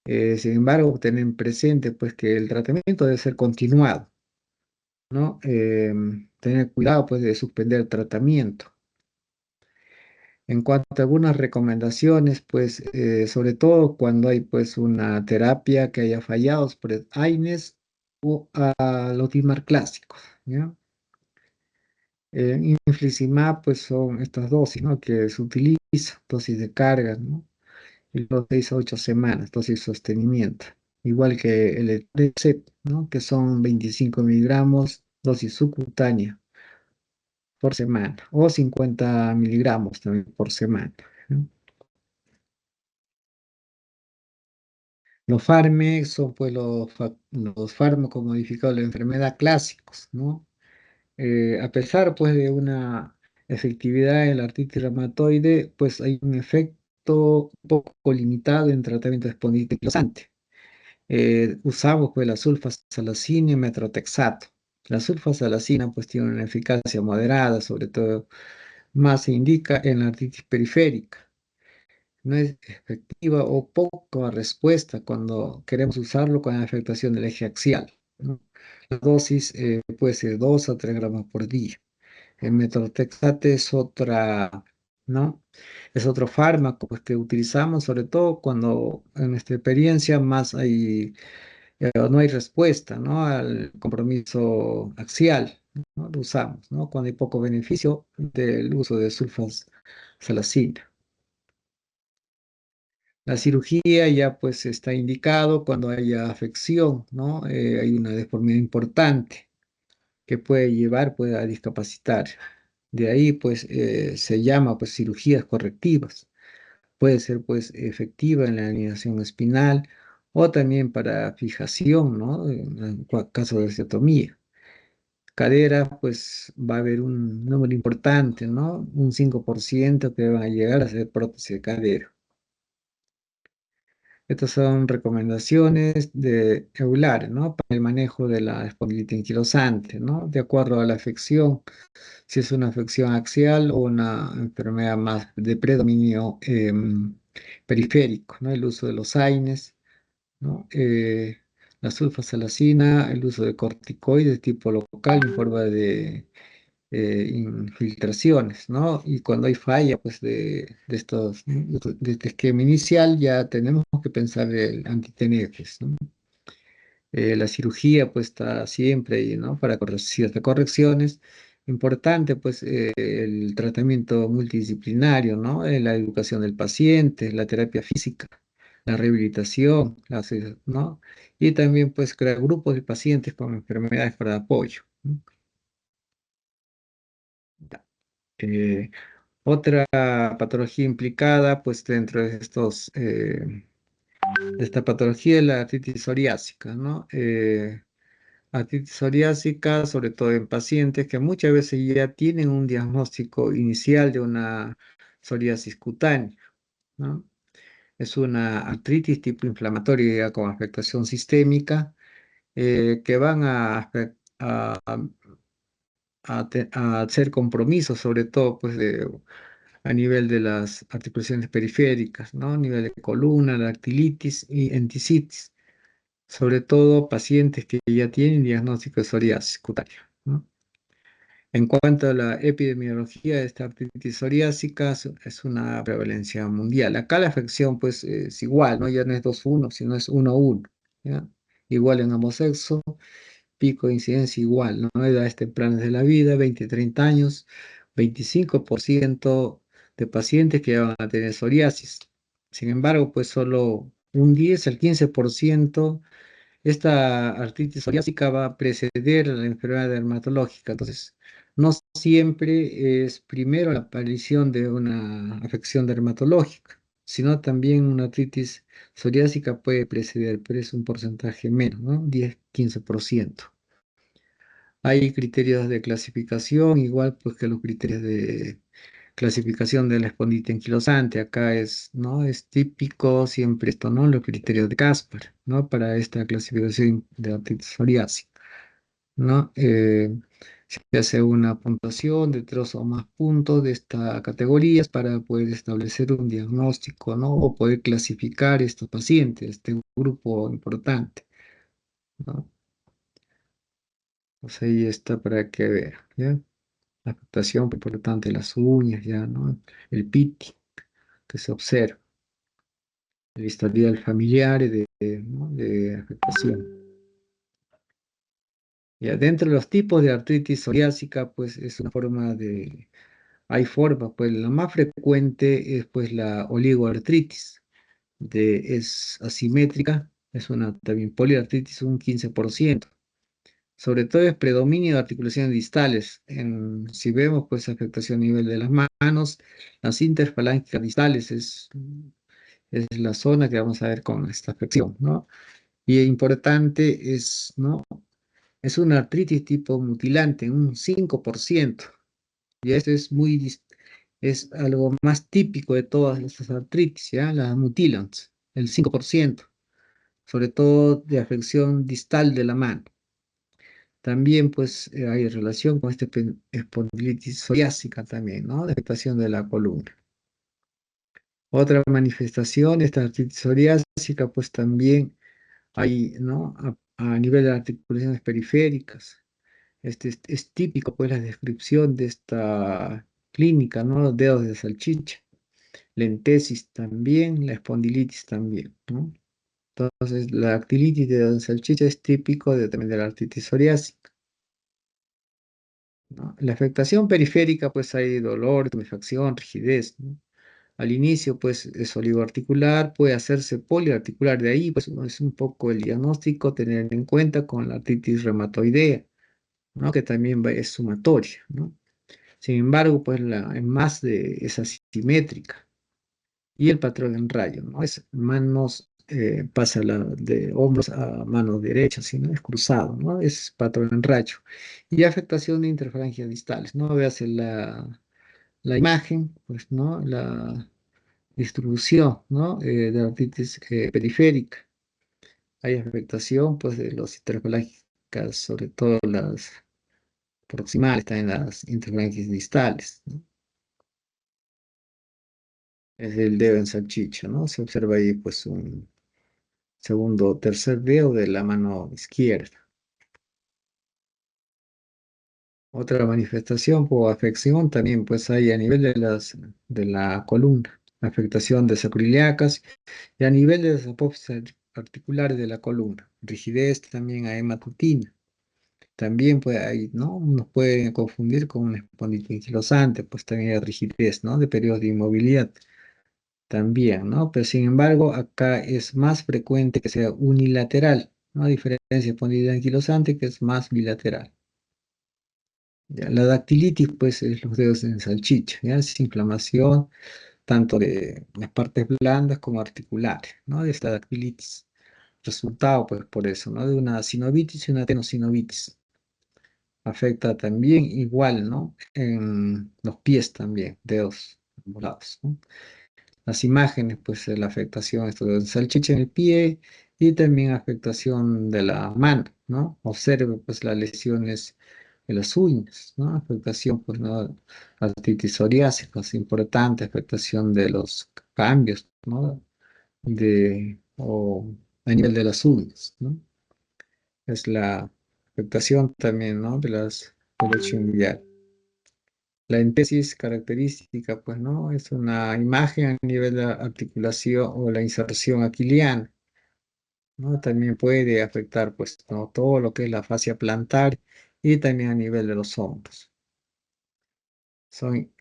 Sin embargo, tener presente pues, que el tratamiento debe ser continuado, ¿no? Tener cuidado pues, de suspender el tratamiento. En cuanto a algunas recomendaciones, pues, sobre todo cuando hay pues, una terapia que haya fallado, por AINES o a los DIMAR clásicos, ¿ya? Infliximab, pues son estas dosis, ¿no? Que se utiliza, dosis de carga, ¿no? Y los 6 a 8 semanas, dosis de sostenimiento. Igual que el Etanercept, ¿no? Que son 25 miligramos, dosis subcutánea por semana, o 50 miligramos también por semana, ¿no? Los fármacos son pues los fármacos modificados de la enfermedad clásicos, ¿no? A pesar pues de una efectividad en la artritis reumatoide, pues hay un efecto un poco limitado en tratamiento de espondilitis anquilosante. Usamos pues la sulfasalacina y metrotexato. La sulfasalacina pues tiene una eficacia moderada, sobre todo más se indica en la artritis periférica. No es efectiva o poca respuesta cuando queremos usarlo con la afectación del eje axial, ¿no? La dosis puede ser 2 a 3 gramos por día. El metrotexate es otra, ¿no? Es otro fármaco pues, que utilizamos sobre todo cuando en nuestra experiencia más hay, no hay respuesta, ¿no? Al compromiso axial, ¿no? Lo usamos, ¿no? Cuando hay poco beneficio del uso de sulfasalacina. La cirugía ya pues está indicado cuando haya afección, ¿no? Hay una deformidad importante que puede llevar pues, a discapacitar. De ahí pues se llama pues cirugías correctivas. Puede ser pues efectiva en la alineación espinal o también para fijación, ¿no? En caso de osteotomía. Cadera pues va a haber un número importante, ¿no? Un 5% que van a llegar a ser prótesis de cadera. Estas son recomendaciones de EULAR, ¿no? Para el manejo de la espondilitis anquilosante, ¿no? De acuerdo a la afección, si es una afección axial o una enfermedad más de predominio periférico, ¿no? El uso de los AINES, ¿no? La sulfasalacina, el uso de corticoides tipo local en forma de infiltraciones, ¿no? Y cuando hay falla, pues, de este esquema inicial, ya tenemos que pensar el anti-TNFs, ¿no? La cirugía, pues, está siempre ahí, ¿no? Para ciertas correcciones. Importante, pues, el tratamiento multidisciplinario, ¿no? La educación del paciente, la terapia física, la rehabilitación, ¿no? Y también, pues, crear grupos de pacientes con enfermedades para apoyo, ¿no? Ya. Eh, Otra patología implicada, pues dentro de de esta patología es la artritis psoriásica, ¿no? Artritis psoriásica, sobre todo en pacientes que muchas veces ya tienen un diagnóstico inicial de una psoriasis cutánea, ¿no? Es una artritis tipo inflamatoria con afectación sistémica que van a hacer compromisos, sobre todo pues, a nivel de las articulaciones periféricas, ¿no? A nivel de columna, dactilitis y entisitis, sobre todo pacientes que ya tienen diagnóstico de psoriasis cutánea, ¿no? En cuanto a la epidemiología de esta artritis psoriásica, es una prevalencia mundial. Acá la afección pues es igual, ¿no? Ya no es 2-1, sino es 1-1, ¿ya? Igual en ambos sexos, pico de incidencia igual, ¿no? Edades tempranas de la vida, 20-30 años, 25% de pacientes que van a tener psoriasis. Sin embargo, pues solo un 10 al 15% esta artritis psoriásica va a preceder a la enfermedad dermatológica. Entonces, no siempre es primero la aparición de una afección dermatológica, sino también una artritis psoriásica puede preceder, pero es un porcentaje menos, ¿no? 10-15%. Hay criterios de clasificación, igual pues que los criterios de clasificación de la espondilite anquilosante. Acá es, ¿no? Es típico siempre esto, ¿no? Los criterios de Caspar, ¿no? Para esta clasificación de artritis psoriásica, ¿no? Se hace una puntuación de 3 o más puntos de estas categorías para poder establecer un diagnóstico, ¿no? O poder clasificar estos pacientes, este grupo importante, ¿no? Pues ahí está para que vean, ¿ya? La afectación importante de las uñas, ya, ¿no? El piti que se observa, el historial familiar ¿no? de afectación. Ya dentro de los tipos de artritis psoriásica, pues es una forma de, hay formas, pues la más frecuente es pues la oligoartritis, es asimétrica, es una también poliartritis un 15%. Sobre todo es predominio de articulaciones distales. Si vemos pues afectación a nivel de las manos, las interfalángicas distales es la zona que vamos a ver con esta afección, ¿no? Y importante es, ¿no? Es una artritis tipo mutilante, un 5%. Y esto es es algo más típico de todas estas artritis, ¿ya? Las mutilans, el 5%, sobre todo de afección distal de la mano. También pues hay relación con esta espondilitis psoriásica también, ¿no? De afectación de la columna. Otra manifestación de esta artritis psoriásica pues también hay, ¿no? A nivel de articulaciones periféricas. Es típico pues la descripción de esta clínica, ¿no? Los dedos de salchicha. La entesis también, la espondilitis también, ¿no? Entonces la dactilitis de dedos de salchicha es típico también de la artritis psoriásica, ¿no? La afectación periférica, pues hay dolor, tumefacción, rigidez, ¿no? Al inicio, pues es oligoarticular, puede hacerse poliarticular, de ahí, pues es un poco el diagnóstico, tener en cuenta con la artritis reumatoidea, ¿no? Que también es sumatoria, ¿no? Sin embargo, pues es asimétrica y el patrón en rayo, ¿no? Es manos, pasa de hombros a manos derechas, sino es cruzado, ¿no? Es patrón en rayo. Y afectación de interfalangias distales, ¿no? Veas la imagen, pues, ¿no? La distribución, ¿no? De la artritis periférica. Hay afectación, pues, de los interfalángicas, sobre todo las proximales, también las interfalanges distales, ¿no? Es el dedo en salchicha, ¿no? Se observa ahí, pues, un segundo o tercer dedo de la mano izquierda. Otra manifestación por afección también, pues, hay a nivel de la columna, afectación de sacroiliacas y a nivel de las apófisis articulares de la columna, rigidez también hay matutina. También ¿no? Nos puede confundir con un espondilite anquilosante, pues también hay rigidez, ¿no? De periodos de inmovilidad también, ¿no? Pero sin embargo, acá es más frecuente que sea unilateral, ¿no? A diferencia de espondilite anquilosante, que es más bilateral. ¿Ya? La dactilitis, pues, es los dedos en salchicha, ¿ya? Es inflamación tanto de las partes blandas como articulares, ¿no? De esta dactilitis. Resultado, pues, por eso, ¿no? De una sinovitis y una tenosinovitis. Afecta también igual, ¿no? En los pies también, dedos. ambos lados, ¿no? Las imágenes, pues la afectación esto de salchicha en el pie y también afectación de la mano, ¿no? Observe pues las lesiones de las uñas, ¿no? Afectación, pues, ¿no? Artritis psoriásica es importante, afectación de los cambios, ¿no? O a nivel de las uñas, ¿no? Es la afectación también, ¿no? De las colección biliar. La entesis característica, pues, ¿no? Es una imagen a nivel de la articulación o la inserción aquiliana, ¿no? También puede afectar, pues, ¿no? Todo lo que es la fascia plantar y también a nivel de los hombros. Son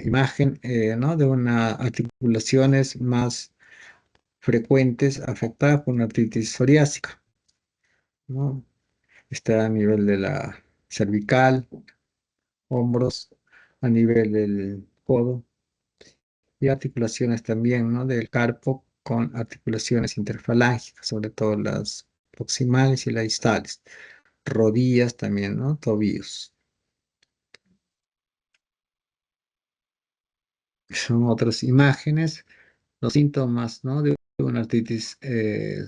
imagen, ¿no? De unas articulaciones más frecuentes afectadas por una artritis psoriásica, ¿no? Está a nivel de la cervical, hombros, a nivel del codo y articulaciones también, ¿no? Del carpo con articulaciones interfalángicas, sobre todo las proximales y las distales. Rodillas también, ¿no? Tobillos. Son otras imágenes, los síntomas, ¿no? De una artritis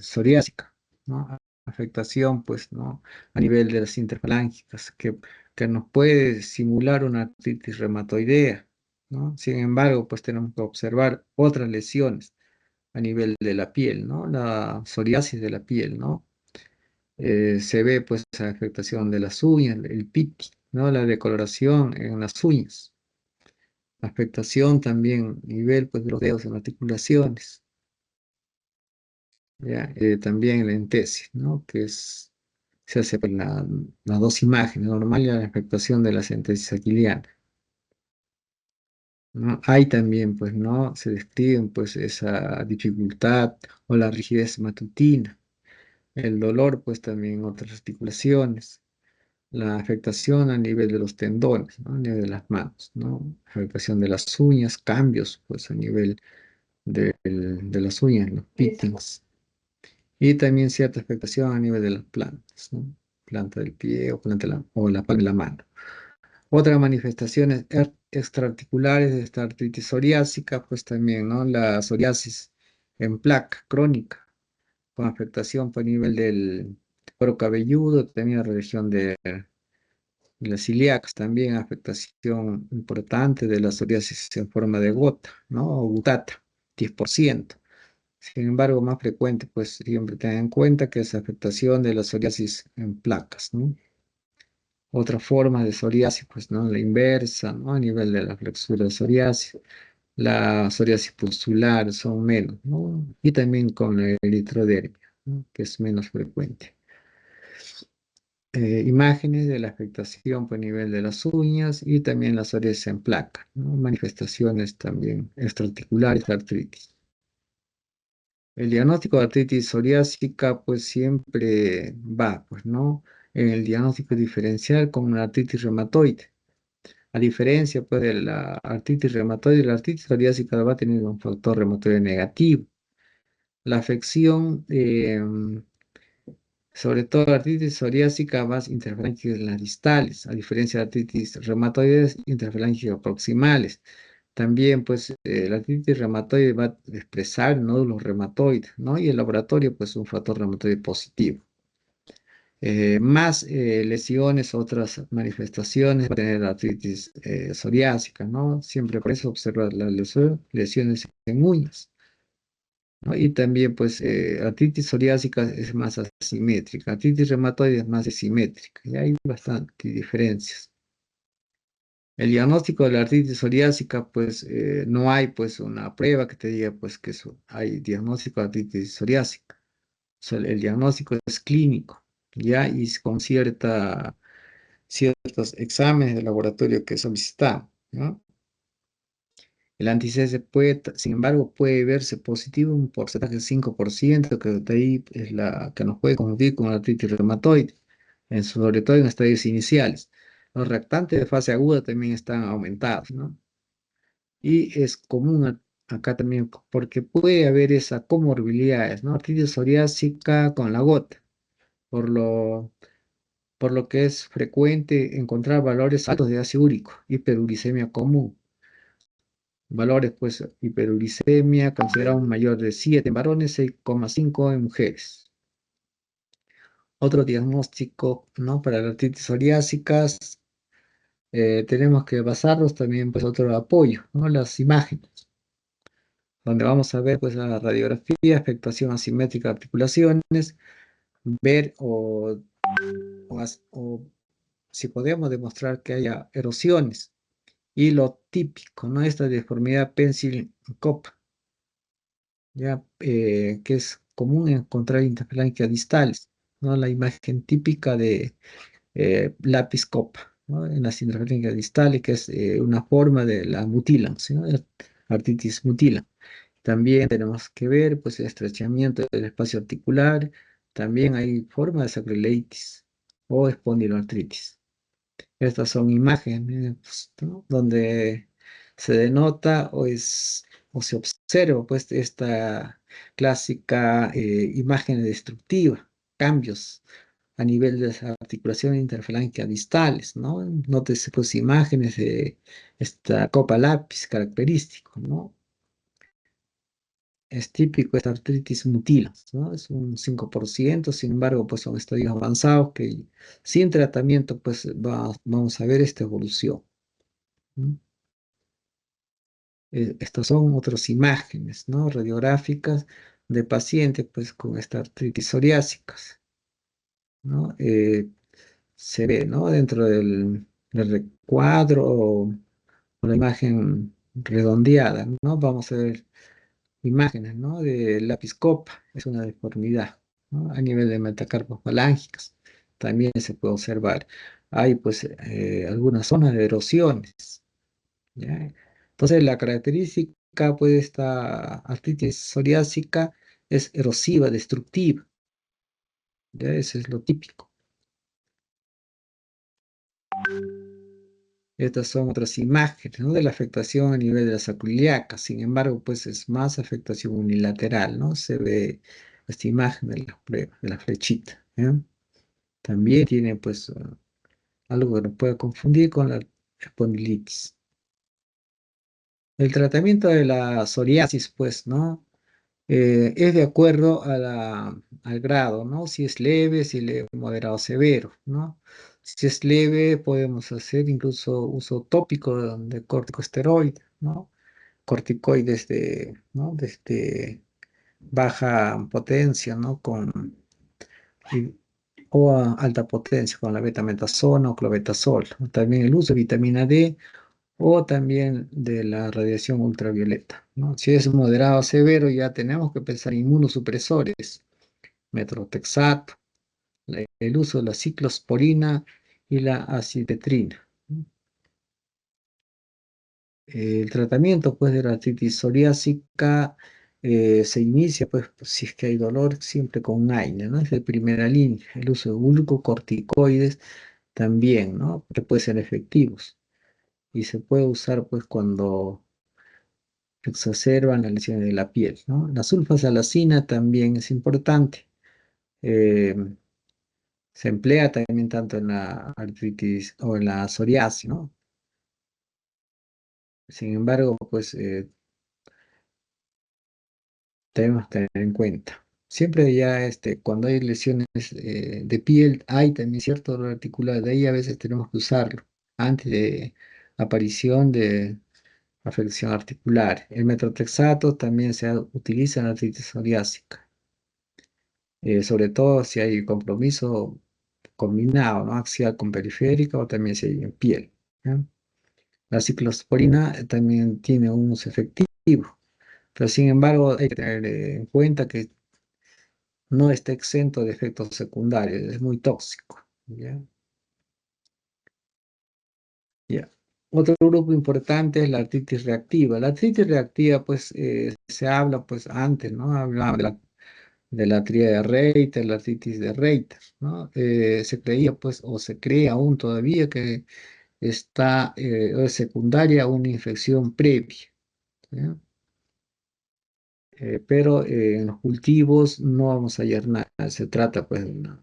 psoriásica, ¿no? Afectación, pues, ¿no? A nivel de las interfalángicas, que nos puede simular una artritis reumatoidea, ¿no? Sin embargo, pues tenemos que observar otras lesiones a nivel de la piel, ¿no? La psoriasis de la piel, ¿no? Se ve pues esa afectación de las uñas, el piti, ¿no? La decoloración en las uñas, afectación también a nivel pues de los dedos en articulaciones, ¿ya? También la entesis, ¿no? Se hace pues, las dos imágenes, normal y la afectación de la entesis aquiliana, ¿no? Hay también, pues, ¿no? Se describen, pues, esa dificultad o la rigidez matutina, el dolor, pues, también en otras articulaciones, la afectación a nivel de los tendones, ¿no? A nivel de las manos, ¿no? Afectación de las uñas, cambios, pues, a nivel de las uñas, los pítings, y también cierta afectación a nivel de las plantas, ¿no? Planta del pie o planta o la palma de la mano. Otras manifestaciones extraarticulares de esta artritis psoriásica, pues también, ¿no? La psoriasis en placa crónica, con afectación por nivel del cuero cabelludo, también la región de las ilíacas, también afectación importante de la psoriasis en forma de gota, ¿no? O gutata, 10%. Sin embargo, más frecuente, pues siempre ten en cuenta que es afectación de la psoriasis en placas, ¿no? Otra forma de psoriasis, pues, ¿no? La inversa, ¿no? A nivel de la flexura de psoriasis, la psoriasis pustular son menos, ¿no? Y también con el eritrodermia, ¿no? Que es menos frecuente. Imágenes de la afectación por nivel de las uñas y también la psoriasis en placa, ¿no? Manifestaciones también extraarticulares de artritis. El diagnóstico de artritis psoriásica pues siempre va, pues, ¿no? En el diagnóstico diferencial con una artritis reumatoide. A diferencia pues de la artritis reumatoide, la artritis psoriásica va a tener un factor reumatoide negativo. La afección sobre todo la artritis psoriásica más interfalángicas en las distales, a diferencia de artritis reumatoides interfalángicas proximales. También, pues, la artritis reumatoide va a expresar nódulos reumatoides, ¿no? Y el laboratorio, pues, un factor reumatoide positivo. Más lesiones, otras manifestaciones, va a tener la artritis psoriásica, ¿no? Siempre por eso observar las lesiones en uñas, ¿no? Y también, pues, artritis psoriásica es más asimétrica, artritis reumatoide es más asimétrica, y hay bastantes diferencias. El diagnóstico de la artritis psoriásica, pues, no hay, pues, una prueba que te diga, pues, que hay diagnóstico de artritis psoriásica. O sea, el diagnóstico es clínico, ¿ya? Y con ciertos exámenes de laboratorio que solicitamos, ¿no? El anti-C puede, sin embargo, puede verse positivo un porcentaje de 5%, que de ahí es la que nos puede confundir con la artritis reumatoide, sobre todo en estadios iniciales. Los reactantes de fase aguda también están aumentados, ¿no? Y es común acá también, porque puede haber esa comorbilidades, ¿no? Artritis psoriásica con la gota, por lo, por lo que es frecuente encontrar valores altos de ácido úrico, hiperuricemia común. Valores, pues, hiperuricemia, considerado mayor de 7 en varones, 6,5 en mujeres. Otro diagnóstico, ¿no? Para la artritis psoriásicas, tenemos que basarnos también, pues, otro apoyo, ¿no? Las imágenes, donde vamos a ver, pues, la radiografía, afectación asimétrica de articulaciones, ver o si podemos demostrar que haya erosiones. Y lo típico, ¿no? Esta deformidad pencil cup, ya, que es común encontrar interfalangia distales, ¿no? La imagen típica de lápiz copa, ¿no? En las interfalangias distales, que es una forma de la mutila, ¿sí? ¿No? De artritis mutila. También tenemos que ver, pues, el estrechamiento del espacio articular. También hay forma de sacroileitis o espondiloartritis. Estas son imágenes, pues, ¿no? Donde se denota o se observa, pues, esta clásica imagen destructiva, cambios a nivel de las articulaciones interfalangia distales, ¿no? Nótese, pues, imágenes de esta copa lápiz característico, ¿no? Es típico esta artritis mutila, ¿no? Es un 5%. Sin embargo, pues, son estadios avanzados que sin tratamiento, pues, vamos a ver esta evolución, ¿no? Estas son otras imágenes, ¿no? Radiográficas de pacientes, pues, con esta artritis psoriásicas, ¿no? Se ve, ¿no? Dentro del recuadro o la imagen redondeada, ¿no? Vamos a ver imágenes, ¿no? De lápiz copa, es una deformidad, ¿no? A nivel de metacarpos falángicas también se puede observar. Hay, pues, algunas zonas de erosiones, ¿ya? Entonces, la característica, pues, de esta artritis psoriásica es erosiva, destructiva, ¿ya? Eso es lo típico. Estas son otras imágenes, ¿no? De la afectación a nivel de la sacroiliaca. Sin embargo, pues, es más afectación unilateral, ¿no? Se ve esta imagen de la prueba, de la flechita, ¿ya? También tiene, pues, algo que nos puede confundir con la espondilitis. El tratamiento de la psoriasis, pues, ¿no? Es de acuerdo al grado, ¿no? Si es leve, si es moderado, severo, ¿no? Si es leve, podemos hacer incluso uso tópico de corticosteroides, ¿no? Corticoides ¿no? Baja potencia, ¿no? Y- o a alta potencia, con la betametasona o clobetasol. También el uso de vitamina D o también de la radiación ultravioleta, ¿no? Si es moderado o severo, ya tenemos que pensar en inmunosupresores, metrotexato, el uso de la ciclosporina y la acipetrina. El tratamiento, pues, de la artritis psoriásica se inicia, pues, si es que hay dolor, siempre con un AINE, ¿no? Es de primera línea. El uso de glucocorticoides también, ¿no? Que pueden ser efectivos. Y se puede usar, pues, cuando exacerban las lesiones de la piel, ¿no? La sulfasalacina también es importante. Eh, Se emplea también tanto en la artritis o en la psoriasis, ¿no? Sin embargo, pues, debemos tener en cuenta. Siempre ya, cuando hay lesiones de piel, hay también cierto dolor articular. De ahí a veces tenemos que usarlo antes de aparición de afección articular. El metotrexato también se utiliza en la artritis psoriásica. Sobre todo si hay compromiso combinado, ¿no? Axial con periférica o también si hay en piel, ¿ya? La ciclosporina también tiene un uso efectivo, pero sin embargo hay que tener en cuenta que no está exento de efectos secundarios, es muy tóxico, ¿ya? Ya. Otro grupo importante es la artritis reactiva. La artritis reactiva, pues, se habla, pues, antes, ¿no? Hablaba de la tríada de Reiter, la artritis de Reiter, ¿no? Se creía, pues, o se cree aún todavía que es secundaria a una infección previa, ¿ya? Pero en los cultivos no vamos a hallar nada, se trata, pues, de una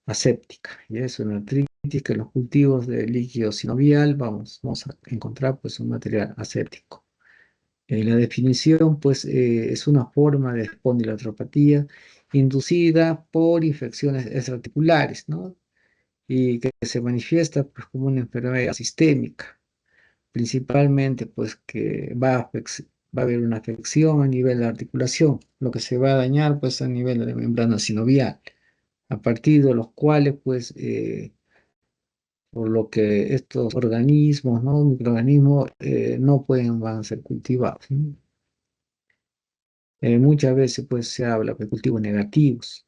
aséptica, y es una artritis que en los cultivos de líquido sinovial vamos a encontrar, pues, un material aséptico. La definición, pues, es una forma de espondiloartropatía inducida por infecciones extraarticulares, ¿no? Y que se manifiesta, pues, como una enfermedad sistémica, principalmente, pues, que va a haber una afección a nivel de articulación, lo que se va a dañar, pues, a nivel de la membrana sinovial, a partir de los cuales, pues, por lo que estos organismos, ¿no? Microorganismos, no pueden, van a ser cultivados, ¿no? Muchas veces pues se habla de cultivos negativos.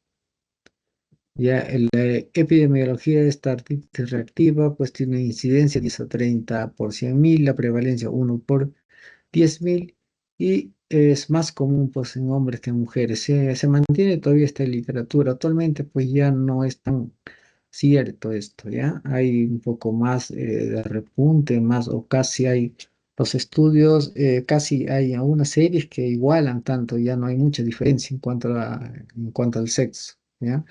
Ya en la epidemiología de esta artritis reactiva pues tiene incidencia 10 a 30 por 100.000, la prevalencia 1 por 10.000 y es más común pues en hombres que en mujeres. Se mantiene todavía esta literatura. Actualmente pues ya no es tan cierto esto, ¿ya? Hay un poco más de repunte, más o casi hay los estudios, casi hay algunas series que igualan tanto, ya no hay mucha diferencia en cuanto al sexo, ¿ya?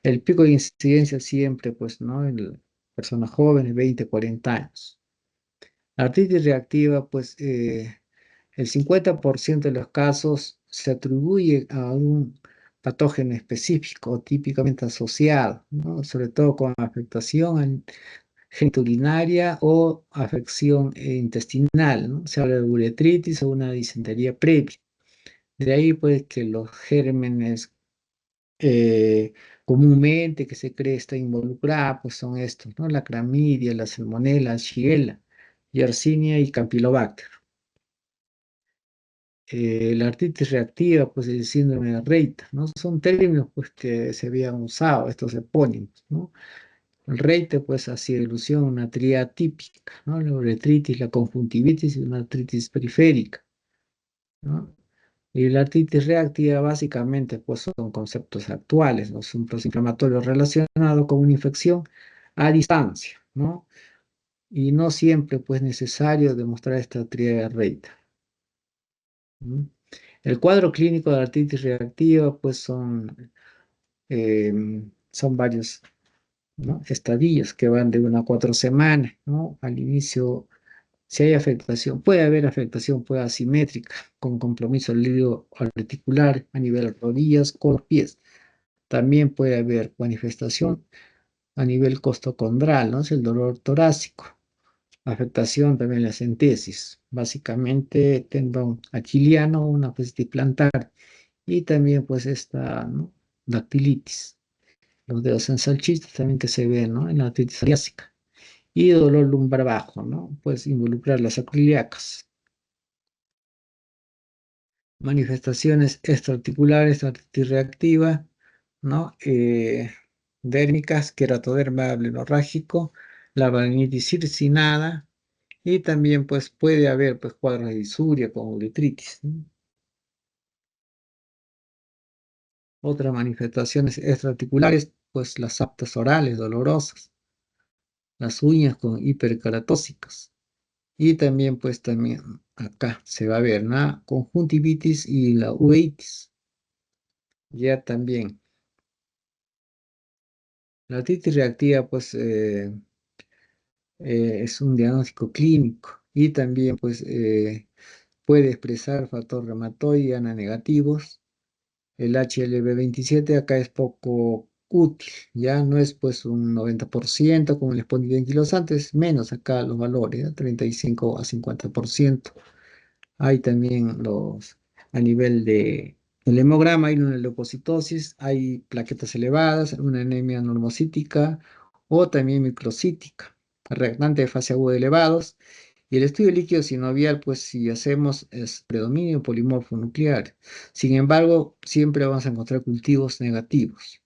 El pico de incidencia siempre, pues, ¿no? En personas jóvenes, 20, 40 años. La artritis reactiva, pues, el 50% de los casos se atribuye a un patógeno específico, típicamente asociado, ¿no? Sobre todo con afectación genitourinaria o afección intestinal, ¿no? Se habla de uretritis o una disentería previa. De ahí, pues, que los gérmenes eh, comúnmente que se cree está involucrada, pues son estos, ¿no? La clamidia, la salmonella, Shigella, Yersinia y Campylobacter. La artritis reactiva, pues el síndrome de Reiter, ¿no? Son términos pues que se habían usado, estos epónimos, ¿no? El Reiter pues hacía ilusión a una tríada típica, ¿no? La uretritis, la conjuntivitis y una artritis periférica, ¿no? Y la artritis reactiva básicamente pues son conceptos actuales, ¿no? Son inflamatorios relacionados con una infección a distancia, ¿no? Y no siempre pues necesario demostrar esta tríada Reiter. ¿No? El cuadro clínico de la artritis reactiva, pues son varios, ¿no? Estadios que van de 1 a 4 semanas, ¿no? Al inicio, si hay afectación, puede haber afectación, puede asimétrica, con compromiso del líquido articular a nivel de rodillas, con los pies. También puede haber manifestación a nivel costocondral, ¿no? Es el dolor torácico. Afectación también en la centesis, básicamente tendón achiliano, una fascitis plantar y también pues esta, ¿no? Dactilitis, los dedos en salchichas también que se ven, ¿no? En la artritis psoriásica y dolor lumbar bajo, ¿no? Pues involucrar las acroiliacas. Manifestaciones extraarticulares, artritis reactiva, ¿no? Dérmicas, queratoderma amenorrágico, la balanitis circinada y también pues puede haber pues cuadros de disuria con uretritis, ¿no? Otras manifestaciones extraarticulares, pues las aptas orales dolorosas, las uñas con hiperkeratósicas. Y también, pues también acá se va a ver la conjuntivitis y la uveitis. Ya también, la artritis reactiva, pues es un diagnóstico clínico y también, pues puede expresar factor reumatoide y ANA negativos. El HLB27 acá es poco útil, ya no es pues un 90% como les ponía en kilos antes, menos acá los valores, ¿ya? 35 a 50%. Hay también a nivel del hemograma, hay una leucocitosis, hay plaquetas elevadas, una anemia normocítica o también microcítica, reactante de fase aguda elevados. Y el estudio líquido sinovial, pues si hacemos es predominio polimorfo nuclear. Sin embargo, siempre vamos a encontrar cultivos negativos.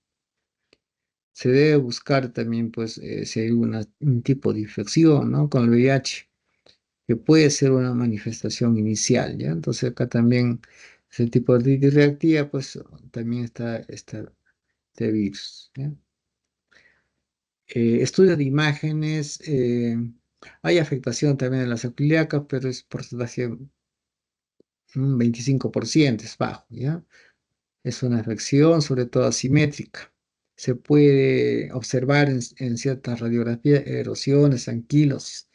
Se debe buscar también, pues, si hay un tipo de infección, ¿no? Con el VIH que puede ser una manifestación inicial, ¿ya? Entonces acá también ese tipo de artritis reactiva, pues también está este virus, ¿ya? Estudios de imágenes, hay afectación también en las celíacas, pero es porcentaje un 25%, es bajo, ¿ya? Es una afección sobre todo asimétrica. Se puede observar en ciertas radiografías erosiones, anquilosis,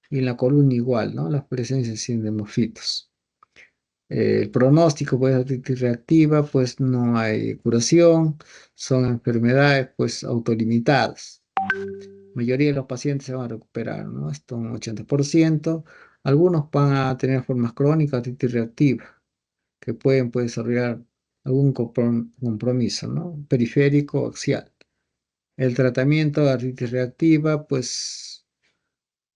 y en la columna igual, ¿no? Las presencias de morfitos. El pronóstico, pues, artritis reactiva, pues no hay curación, son enfermedades, pues, autolimitadas. La mayoría de los pacientes se van a recuperar, ¿no? Esto un 80%. Algunos van a tener formas crónicas de artritis reactiva, que pueden, pues, desarrollar algún compromiso, ¿no? Periférico o axial. El tratamiento de artritis reactiva, pues,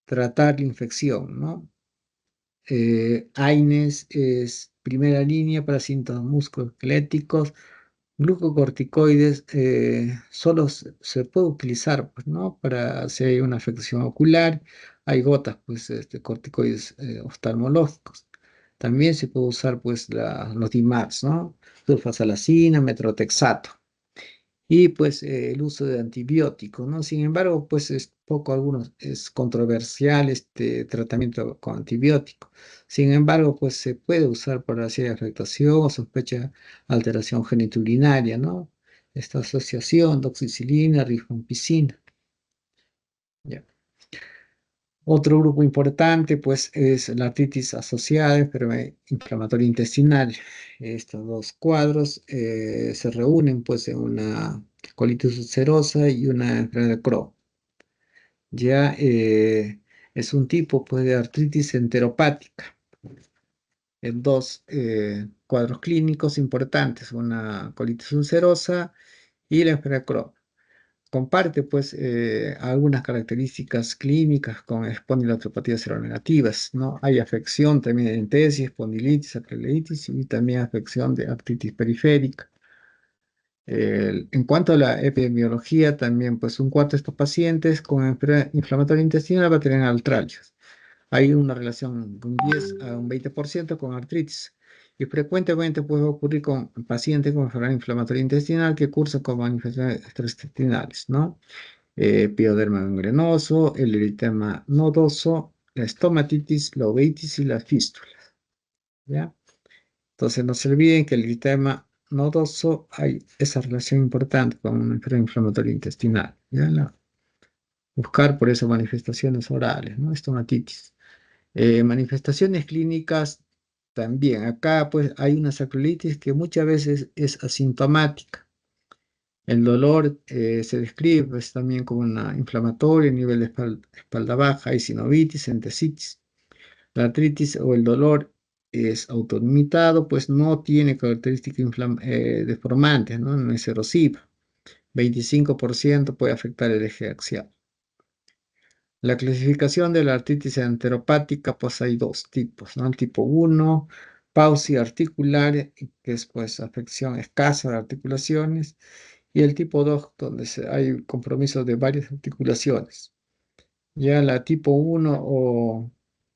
tratar la infección, ¿no? AINES es primera línea para síntomas musculoesqueléticos. Glucocorticoides solo se puede utilizar, pues, ¿no? Para si hay una afección ocular, hay gotas, pues, corticoides oftalmológicos. También se puede usar, pues, los DMARDs, ¿no? Sulfasalacina, metrotexato. Y pues el uso de antibióticos, ¿no? Sin embargo, pues es poco algunos, es controversial este tratamiento con antibióticos. Sin embargo, pues se puede usar para si hay afectación o sospecha de alteración genitourinaria, ¿no? Esta asociación, doxicilina, rifampicina. Ya. Otro grupo importante, pues, es la artritis asociada a enfermedad inflamatoria intestinal. Estos dos cuadros se reúnen, pues, en una colitis ulcerosa y una enfermedad de Crohn. Ya es un tipo, pues, de artritis enteropática en dos cuadros clínicos importantes, una colitis ulcerosa y la enfermedad de Crohn. Comparte, pues, algunas características clínicas con espondiloartropatías seronegativas, ¿no? Hay afección también de entesis, espondilitis, acroleitis y también afección de artritis periférica. En cuanto a la epidemiología, también, pues, un cuarto de estos pacientes con enfermedad inflamatoria intestinal va a tener artralgias. Hay una relación de un 10 a un 20% con artritis. Y frecuentemente puede ocurrir con pacientes con enfermedad inflamatoria intestinal que cursan con manifestaciones gastrointestinales, ¿no? Pioderma gangrenoso, el eritema nodoso, la estomatitis, la uveitis y la fístula, ¿ya? Entonces no se olviden que el eritema nodoso hay esa relación importante con una enfermedad inflamatoria intestinal, ¿ya? Buscar por esas manifestaciones orales, ¿no? Estomatitis. Manifestaciones clínicas también. Acá pues hay una sacroilitis que muchas veces es asintomática. El dolor se describe pues, también como una inflamatoria, nivel de espalda baja, hay sinovitis, entesitis. La artritis o el dolor es autolimitado, pues no tiene características deformantes, ¿no? No es erosiva. 25% puede afectar el eje axial. La clasificación de la artritis enteropática, pues hay dos tipos, ¿no? El tipo 1, pausia articular, que es pues afección escasa de articulaciones, y el tipo 2, donde hay compromiso de varias articulaciones. Ya la tipo 1 o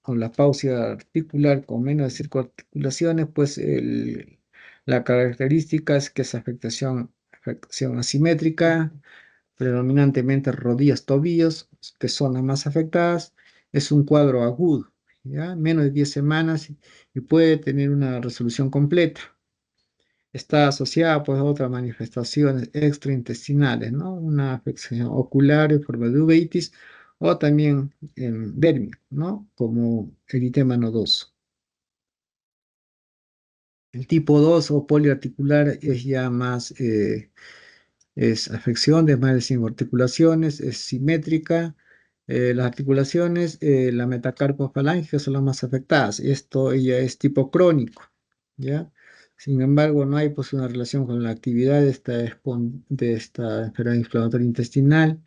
la pausia articular con menos de 5 articulaciones, pues la característica es que es afectación asimétrica, predominantemente rodillas, tobillos, que son las más afectadas, es un cuadro agudo, ¿ya? Menos de 10 semanas y puede tener una resolución completa. Está asociada pues, a otras manifestaciones extraintestinales, ¿no? Una afección ocular en forma de uveitis o también en dérmico, ¿no? Como eritema nodoso. El tipo 2 o poliarticular es ya más, es afección de más de 5 articulaciones, es simétrica. Las articulaciones, la metacarpofalángica son las más afectadas. Esto ya es tipo crónico, ¿ya? Sin embargo, no hay pues una relación con la actividad de esta enfermedad inflamatoria intestinal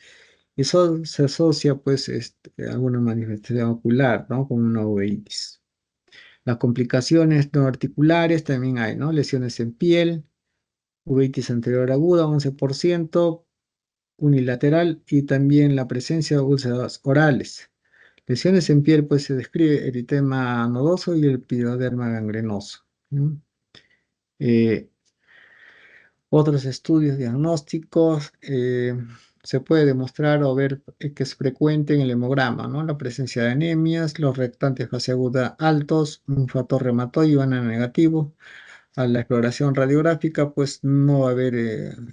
y se asocia pues a alguna manifestación ocular, ¿no? Como una uveitis. Las complicaciones no articulares también hay, ¿no? Lesiones en piel, uveitis anterior aguda, 11%, unilateral y también la presencia de úlceras orales. Lesiones en piel, pues se describe eritema nodoso y el pioderma gangrenoso. ¿Mm? Eh, Otros estudios diagnósticos se puede demostrar o ver que es frecuente en el hemograma, ¿no? La presencia de anemias, los reactantes fase aguda altos, un factor reumatoide ANA negativo. A la exploración radiográfica, pues no va a haber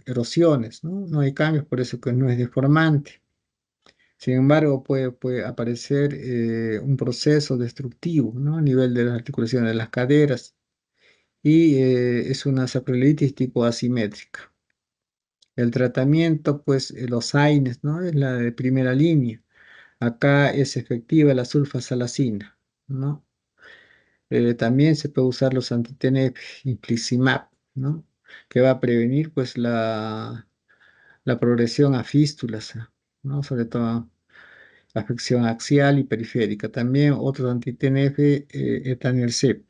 erosiones, ¿no? No hay cambios, por eso que no es deformante. Sin embargo, puede aparecer un proceso destructivo, ¿no? A nivel de las articulaciones de las caderas. y es una sacroiliitis tipo asimétrica. El tratamiento, pues los AINES, ¿no? Es la de primera línea. Acá es efectiva la sulfasalacina, ¿no? También se puede usar los anti-TNF, infliximab, ¿no? Que va a prevenir, pues, la progresión a fístulas, ¿no? Sobre todo afección axial y periférica. También otros anti-TNF, etanercept.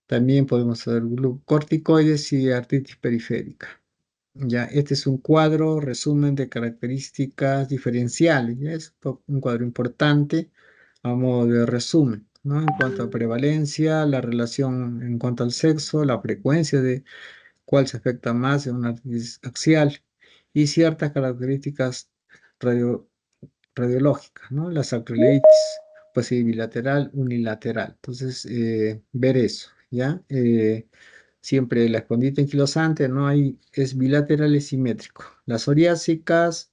También podemos usar glucocorticoides y artritis periférica. Ya, este es un cuadro, resumen de características diferenciales, ¿ya? Es un cuadro importante a modo de resumen, ¿no? En cuanto a prevalencia, la relación en cuanto al sexo, la frecuencia de cuál se afecta más en una artritis axial y ciertas características radio- radiológicas, ¿no? La sacroileitis, pues sí, bilateral, unilateral. Entonces, ver eso, ¿ya? Siempre la espondilite anquilosante no hay, es bilateral y simétrico. Las psoriásicas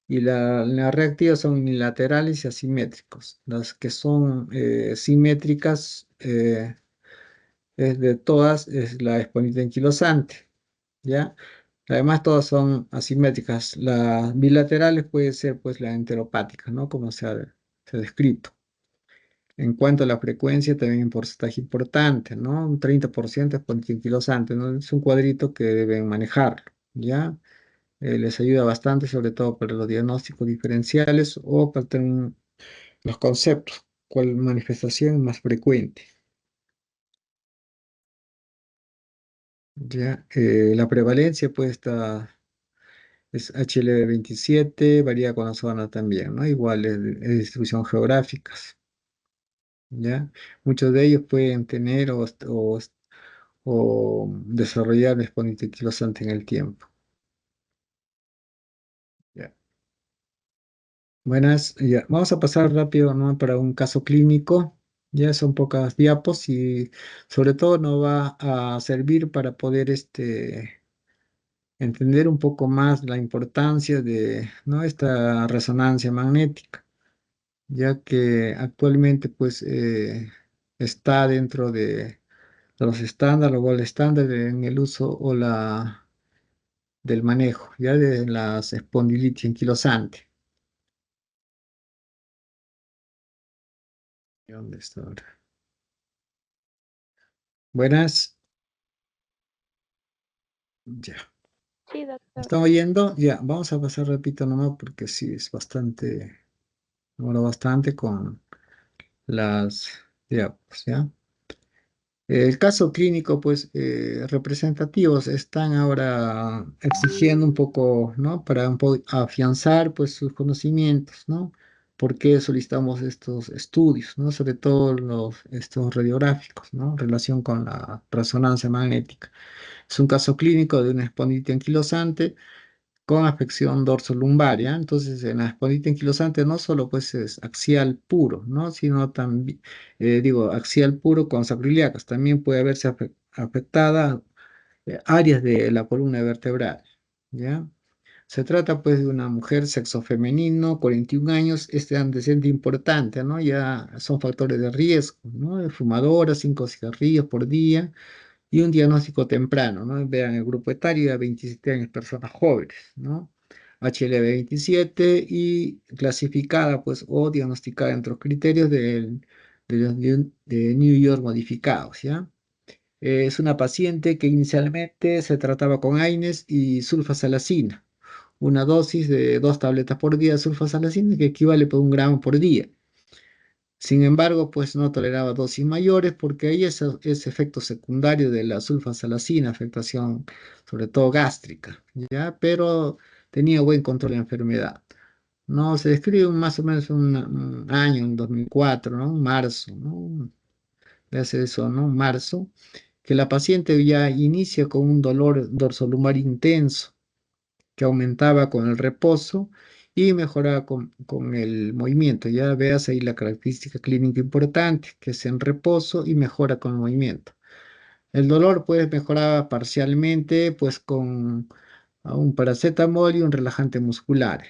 y la reactiva son unilaterales y asimétricos. Las que son simétricas, es de todas, es la espondilite anquilosante, ¿ya? Además, todas son asimétricas. Las bilaterales puede ser pues la enteropática, ¿no? Como se ha descrito. En cuanto a la frecuencia, también un porcentaje importante, ¿no? Un 30% es anquilosante, ¿no? Es un cuadrito que deben manejarlo, ¿ya? Les ayuda bastante, sobre todo para los diagnósticos diferenciales o para tener los conceptos, cuál manifestación es más frecuente, ¿ya? La prevalencia, pues, es HL27, varía con la zona también, ¿no? Igual es distribución geográficas, ¿ya? Muchos de ellos pueden tener o desarrollar espondilitis en el tiempo. Ya. Buenas, ya. Vamos a pasar rápido, ¿no? Para un caso clínico. Ya son pocas diapos y sobre todo nos va a servir para poder entender un poco más la importancia de, ¿no? Esta resonancia magnética, ya que actualmente pues está dentro de los estándares o gold estándar en el uso o del manejo, ya de las espondilitis anquilosante. ¿Dónde está ahora? Buenas, ya. Sí, doctor. ¿Estamos oyendo? Ya, vamos a pasar, repito nomás, porque sí, es bastante, demora bastante con las diapos, ¿ya? El caso clínico, pues, representativos están ahora exigiendo un poco, ¿no? Para un poco afianzar, pues, sus conocimientos, ¿no? ¿Por qué solicitamos estos estudios, ¿no? Sobre todo estos radiográficos, ¿no? En relación con la resonancia magnética. Es un caso clínico de una espondilitis anquilosante con afección dorsolumbar, ¿ya? Entonces, en la espondilitis anquilosante no solo pues es axial puro, ¿no? Sino también, digo, axial puro con sacroiliacas, también puede haberse afectada áreas de la columna vertebral, ¿ya? Se trata pues de una mujer sexo femenino, 41 años, este antecedente importante, ¿no? Ya son factores de riesgo, ¿no? Fumadora, 5 cigarrillos por día, y un diagnóstico temprano, ¿no? Vean el grupo etario de 27 años, personas jóvenes, ¿no? HLV27 y clasificada, pues, o diagnosticada entre los criterios de New York modificados, ¿ya? Es una paciente que inicialmente se trataba con AINES y sulfasalacina, una dosis de 2 tabletas por día de sulfasalacina que equivale por 1 gramo por día. Sin embargo, pues no toleraba dosis mayores porque ahí es efecto secundario de la sulfasalacina, afectación sobre todo gástrica, ¿ya? Pero tenía buen control de la enfermedad. No, se describe más o menos un año, en 2004, ¿no? Un marzo, ¿no? De hace eso, ¿no? Un marzo, que la paciente ya inicia con un dolor dorsolumbar intenso que aumentaba con el reposo y mejoraba con el movimiento. Ya veas ahí la característica clínica importante, que es en reposo y mejora con el movimiento. El dolor pues mejoraba parcialmente pues con un paracetamol y un relajante muscular.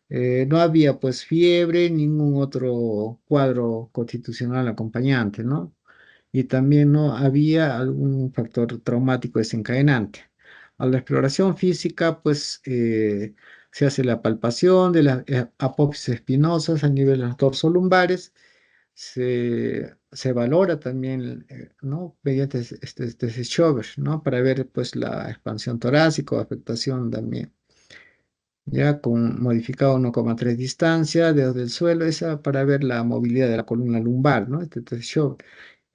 No había pues fiebre, ningún otro cuadro constitucional acompañante, ¿no? y también no había algún factor traumático desencadenante. A la exploración física, pues se hace la palpación de las apófisis espinosas a nivel de los dorsolumbares, se valora también, ¿no? Mediante este shower, ¿no? Para ver, pues, la expansión torácica o afectación también. Ya con modificado 1,3 distancia desde el suelo, esa para ver la movilidad de la columna lumbar, ¿no? Este test shower.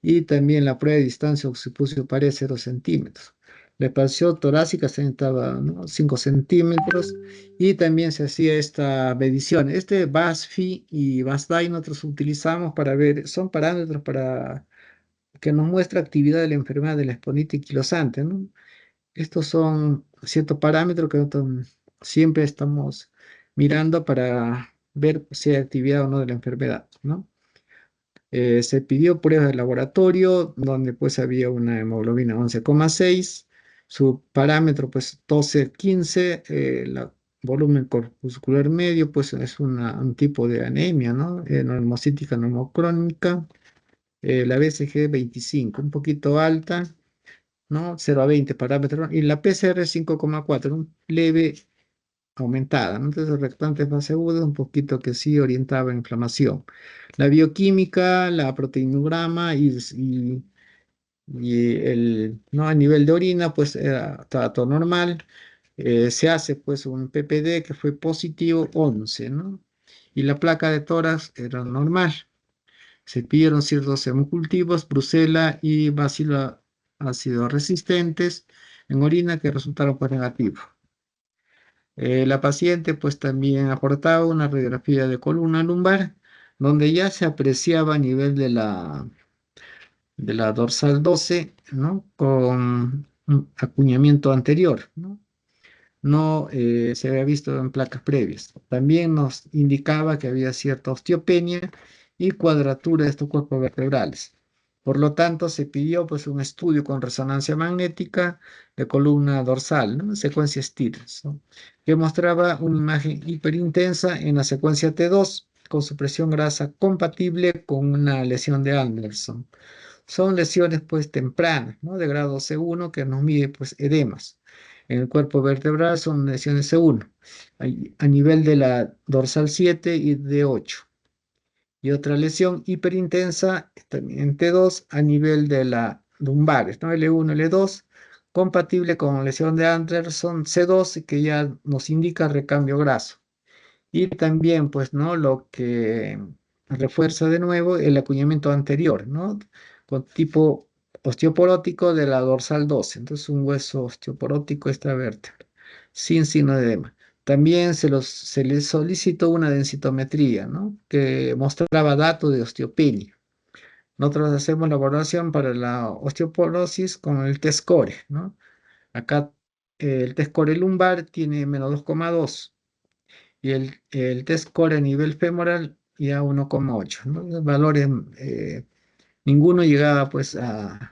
Y también la prueba de distancia occipucio pared 0 centímetros. La expansión torácica se estaba, ¿no? 5 centímetros y también se hacía esta medición. Este BASFI y BASDAI nosotros utilizamos para ver, son parámetros para que nos muestra actividad de la enfermedad de la espondilitis quilosante, ¿no? Estos son ciertos parámetros que nosotros siempre estamos mirando para ver si hay actividad o no de la enfermedad, ¿no? Se pidió pruebas de laboratorio donde pues había una hemoglobina 11,6, su parámetro pues 12,15, volumen corpuscular medio pues es un tipo de anemia, ¿no? Normocítica normocrónica, la BCG 25, un poquito alta, ¿no? 0 a 20 parámetros, y la PCR 5,4, un leve aumentada, ¿no? Entonces, el reactante fase aguda, un poquito que sí orientaba a inflamación. La bioquímica, la proteinograma y ¿no? A nivel de orina, pues estaba todo normal. Se hace pues un PPD que fue positivo 11, ¿no? Y la placa de tórax era normal. Se pidieron ciertos hemocultivos, brucela y bacilo ácido resistentes en orina que resultaron pues negativos. La paciente pues también aportaba una radiografía de columna lumbar donde ya se apreciaba a nivel de la dorsal 12, ¿no? Con un acuñamiento anterior, ¿no? No se había visto en placas previas. También nos indicaba que había cierta osteopenia y cuadratura de estos cuerpos vertebrales. Por lo tanto, se pidió pues un estudio con resonancia magnética de columna dorsal, ¿no? Secuencia STIRS, ¿no? Que mostraba una imagen hiperintensa en la secuencia T2 con supresión grasa compatible con una lesión de Anderson. Son lesiones pues tempranas, ¿no? De grado C1 que nos mide pues edemas. En el cuerpo vertebral son lesiones C1 a nivel de la dorsal 7 y D8. Y otra lesión hiperintensa también en T2 a nivel de la lumbares, ¿no? L1, L2, compatible con lesión de Anderson C2 que ya nos indica recambio graso. Y también, pues, ¿no? Lo que refuerza de nuevo el acuñamiento anterior, ¿no? Con tipo osteoporótico de la dorsal 12. Entonces, un hueso osteoporótico esta vértebra, sin signo de edema. También se le solicitó una densitometría, ¿no? Que mostraba datos de osteopenia. Nosotros hacemos la valoración para la osteoporosis con el test core, ¿no? Acá el test core lumbar tiene -2,2 y el test core a nivel femoral ya 1,8, ¿no? Los valores, ninguno llegaba pues a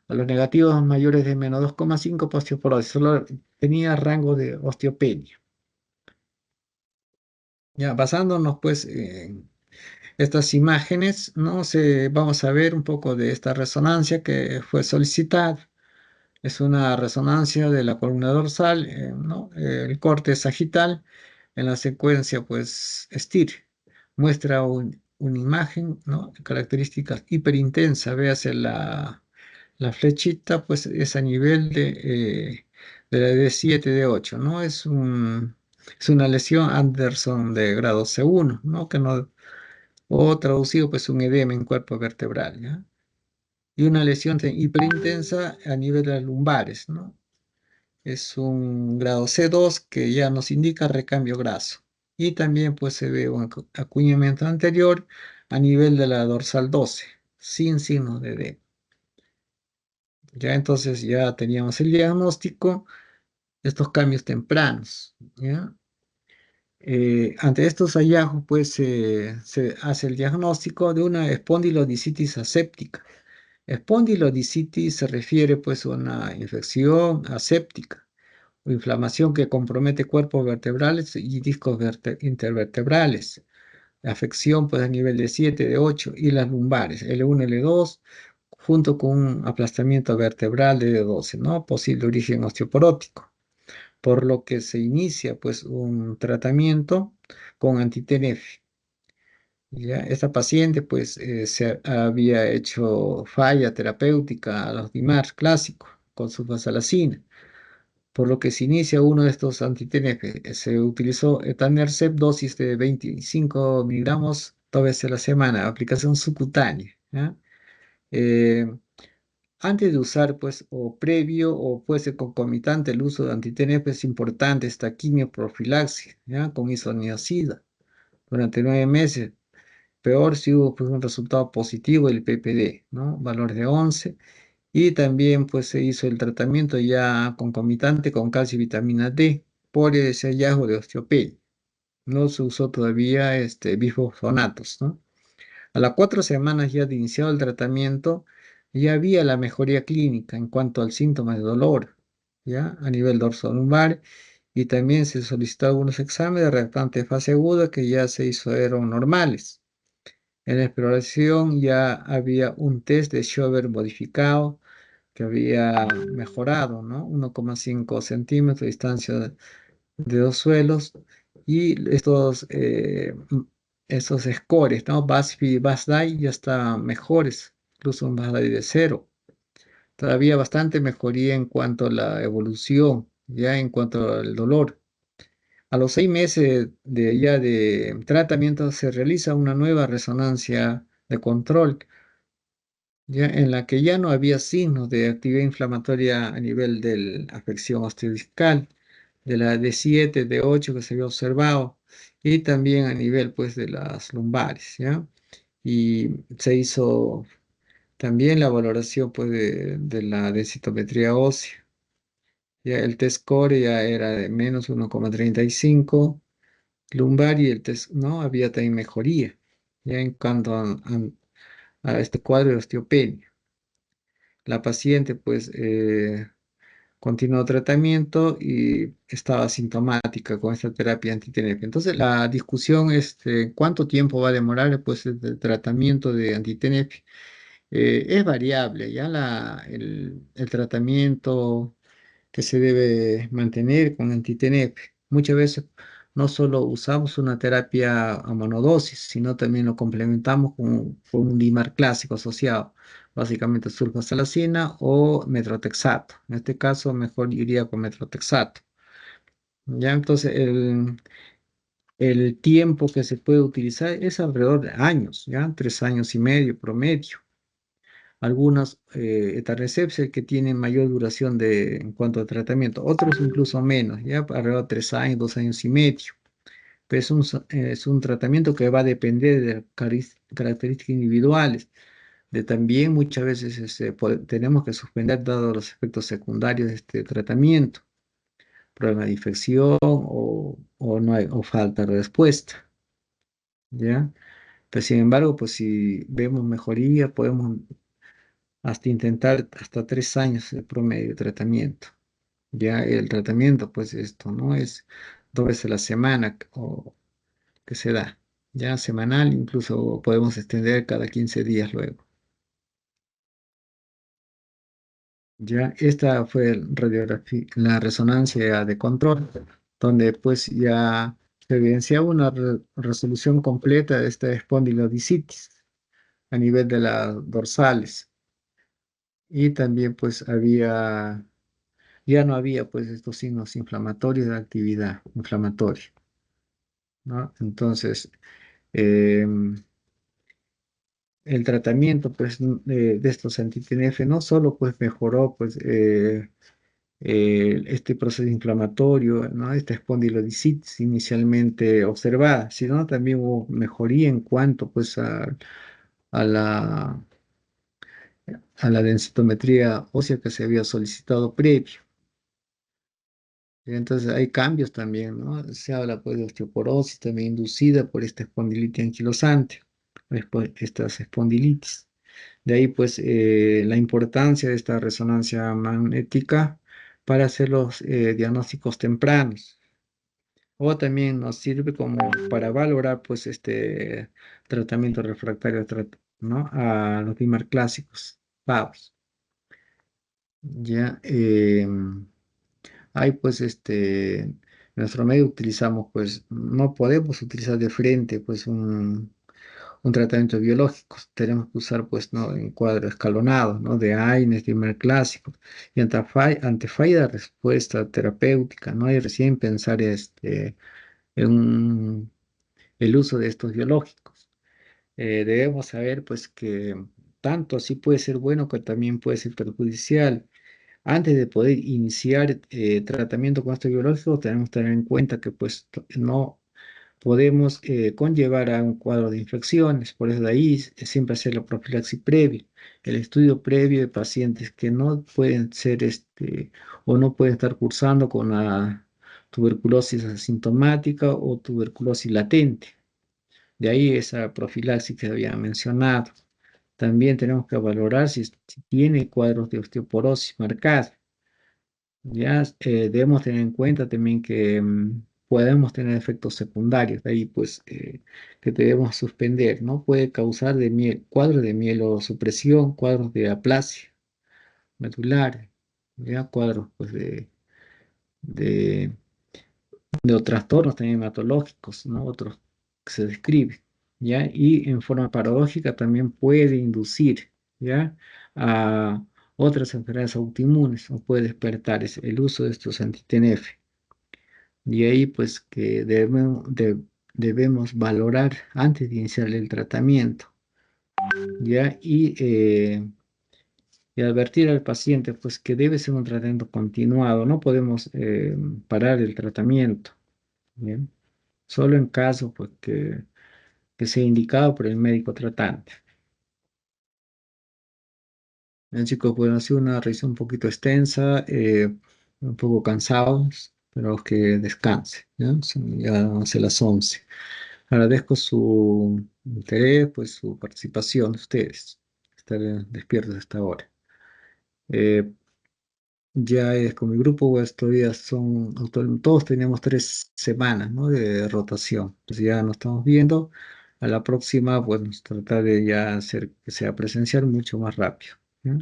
los negativos mayores de -2,5 por osteoporosis, solo tenía rango de osteopenia. Ya basándonos pues en estas imágenes, ¿no? Vamos a ver un poco de esta resonancia que fue solicitada. Es una resonancia de la columna dorsal, ¿no? El corte sagital en la secuencia, pues, STIR. Muestra una imagen, ¿no? Características hiperintensa. Véase la flechita, pues, es a nivel de la D7, D8, ¿no? Es una lesión Anderson de grado C1, ¿no? Que no, o traducido, pues, un edema en cuerpo vertebral, ¿ya? Y una lesión hiperintensa a nivel de las lumbares, ¿no? Es un grado C2 que ya nos indica recambio graso. Y también pues se ve un acuñamiento anterior a nivel de la dorsal 12, sin signos de D. Ya entonces ya teníamos el diagnóstico de estos cambios tempranos, ¿ya? Ante estos hallazgos pues se hace el diagnóstico de una espondilodicitis aséptica. Espondilodicitis se refiere pues a una infección aséptica o inflamación que compromete cuerpos vertebrales y discos intervertebrales. La afección pues a nivel de 7, de 8 y las lumbares, L1, L2, junto con un aplastamiento vertebral de D12, ¿no? Posible origen osteoporótico, por lo que se inicia pues un tratamiento con anti-TNF. Ya, esta paciente pues se había hecho falla terapéutica a los DIMARS clásicos con sulfasalazina, por lo que se inicia uno de estos anti-TNF. Se utilizó etanercept, dosis de 25 miligramos 2 veces a la semana, aplicación subcutánea. ¿Ya? Eh, Antes de usar, pues, o previo o fuese concomitante el uso de anti-TNF, es importante esta quimioprofilaxis, ¿ya? Con isoniazida durante 9 meses. Peor si hubo pues, un resultado positivo del PPD, ¿no? Valor de 11. Y también pues se hizo el tratamiento ya concomitante con calcio y vitamina D por ese hallazgo de osteopenia. No se usó todavía bifosonatos, ¿no? A las 4 semanas ya de iniciado el tratamiento, ya había la mejoría clínica en cuanto al síntoma de dolor, ¿ya? A nivel dorsolumbar, y también se solicitó algunos exámenes de reactante de fase aguda que ya se hizo, eran normales. En la exploración ya había un test de Schober modificado que había mejorado, ¿no? 1,5 centímetros de distancia de dos suelos y estos scores, ¿no? BASFI y BASDAI ya estaban mejores, incluso un BASDAI de 0. Todavía bastante mejoría en cuanto a la evolución, ya en cuanto al dolor. A los 6 meses ya de tratamiento se realiza una nueva resonancia de control, ya en la que ya no había signos de actividad inflamatoria a nivel de la afección osteodiscal, de la D7, D8 que se había observado, y también a nivel pues de las lumbares, ¿ya? Y se hizo también la valoración pues de la densitometría ósea. Ya el test score ya era de menos 1,35 lumbar y el test, ¿no? Había también mejoría, ya en cuanto a este cuadro de osteopenia. La paciente pues continuó tratamiento y estaba asintomática con esta terapia anti-TNF. Entonces la discusión es cuánto tiempo va a demorar pues el tratamiento de anti-TNF. Es variable, ya el tratamiento que se debe mantener con anti-TNF. Muchas veces no solo usamos una terapia a monodosis, sino también lo complementamos con un DIMAR clásico asociado, básicamente sulfasalazina o metrotexato. En este caso, mejor iría con metrotexato. Ya, entonces el tiempo que se puede utilizar es alrededor de años, ya 3 años y medio promedio. Algunos etanercept que tienen mayor duración en cuanto a tratamiento, otros incluso menos, ya alrededor de 3 años, 2 años y medio. Pero es un tratamiento que va a depender de características individuales, de también muchas veces tenemos que suspender dado los efectos secundarios de este tratamiento, problema de infección o no hay, o falta de respuesta, ¿ya? Pero sin embargo, pues si vemos mejoría, podemos hasta intentar hasta 3 años de promedio de tratamiento. Ya el tratamiento, pues esto, ¿no? Es 2 veces a la semana o que se da. Ya semanal, incluso podemos extender cada 15 días luego. Ya esta fue la resonancia de control, donde pues ya se evidenciaba una resolución completa de esta espondilodicitis a nivel de las dorsales. Y también pues ya no había pues estos signos inflamatorios de actividad inflamatoria, ¿no? Entonces, el tratamiento pues de estos anti-TNF no solo pues mejoró pues este proceso inflamatorio, ¿no? Esta espondilodicitis inicialmente observada, sino también hubo mejoría en cuanto pues a la densitometría ósea que se había solicitado previo. Entonces hay cambios también, ¿no? Se habla pues de osteoporosis también inducida por esta espondilitis anquilosante, estas espondilitis. De ahí pues la importancia de esta resonancia magnética para hacer los diagnósticos tempranos. O también nos sirve como para valorar pues este tratamiento refractario, ¿no? A los DIMAR clásicos. pavos. Ya, hay pues en nuestro medio utilizamos pues, no podemos utilizar de frente pues un tratamiento biológico, tenemos que usar pues no en cuadro escalonado, ¿no? De AINES, de Imer clásico, y ante falla de respuesta terapéutica, ¿no? Y recién pensar en el uso de estos biológicos. Debemos saber pues que tanto así puede ser bueno que también puede ser perjudicial. Antes de poder iniciar tratamiento con estos biológicos, tenemos que tener en cuenta que pues no podemos conllevar a un cuadro de infecciones. Por eso de ahí siempre hacer la profilaxis previa, el estudio previo de pacientes que no pueden ser o no pueden estar cursando con la tuberculosis asintomática o tuberculosis latente. De ahí esa profilaxis que había mencionado. También tenemos que valorar si tiene cuadros de osteoporosis marcada. Ya debemos tener en cuenta también que podemos tener efectos secundarios, de ahí pues que debemos suspender, ¿no? Puede causar cuadros de mielosupresión, cuadros de aplasia medular, ya cuadros pues de, de trastornos también hematológicos, ¿no? Otros que se describen, ¿ya? Y en forma paradójica también puede inducir, ¿ya? A otras enfermedades autoinmunes o puede despertar el uso de estos anti-TNF. Y ahí pues que debemos valorar antes de iniciar el tratamiento, ¿ya? Y advertir al paciente pues que debe ser un tratamiento continuado, no podemos parar el tratamiento, ¿bien? Solo en caso pues que sea indicado por el médico tratante. Bien, chicos, bueno, ha sido una revisión un poquito extensa, un poco cansados, pero que descanse, ¿ya? Son ya hace las 11. Agradezco su interés, pues su participación de ustedes, estar despiertos hasta ahora. Eh, ya con mi grupo, pues todavía todos tenemos 3 semanas, ¿no? De rotación. Entonces ya nos estamos viendo. A la próxima, pues tratar de ya hacer que sea presencial mucho más rápido. ¿Ya?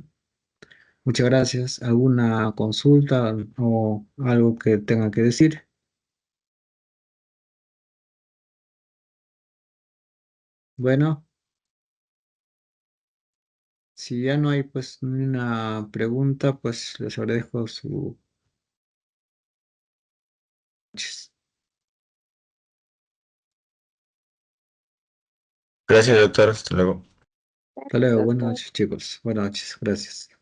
Muchas gracias. ¿Alguna consulta o algo que tenga que decir? Bueno, si ya no hay pues una pregunta, pues les agradezco su... Gracias, doctor. Hasta luego. Hasta luego, buenas noches, chicos. Buenas noches, gracias.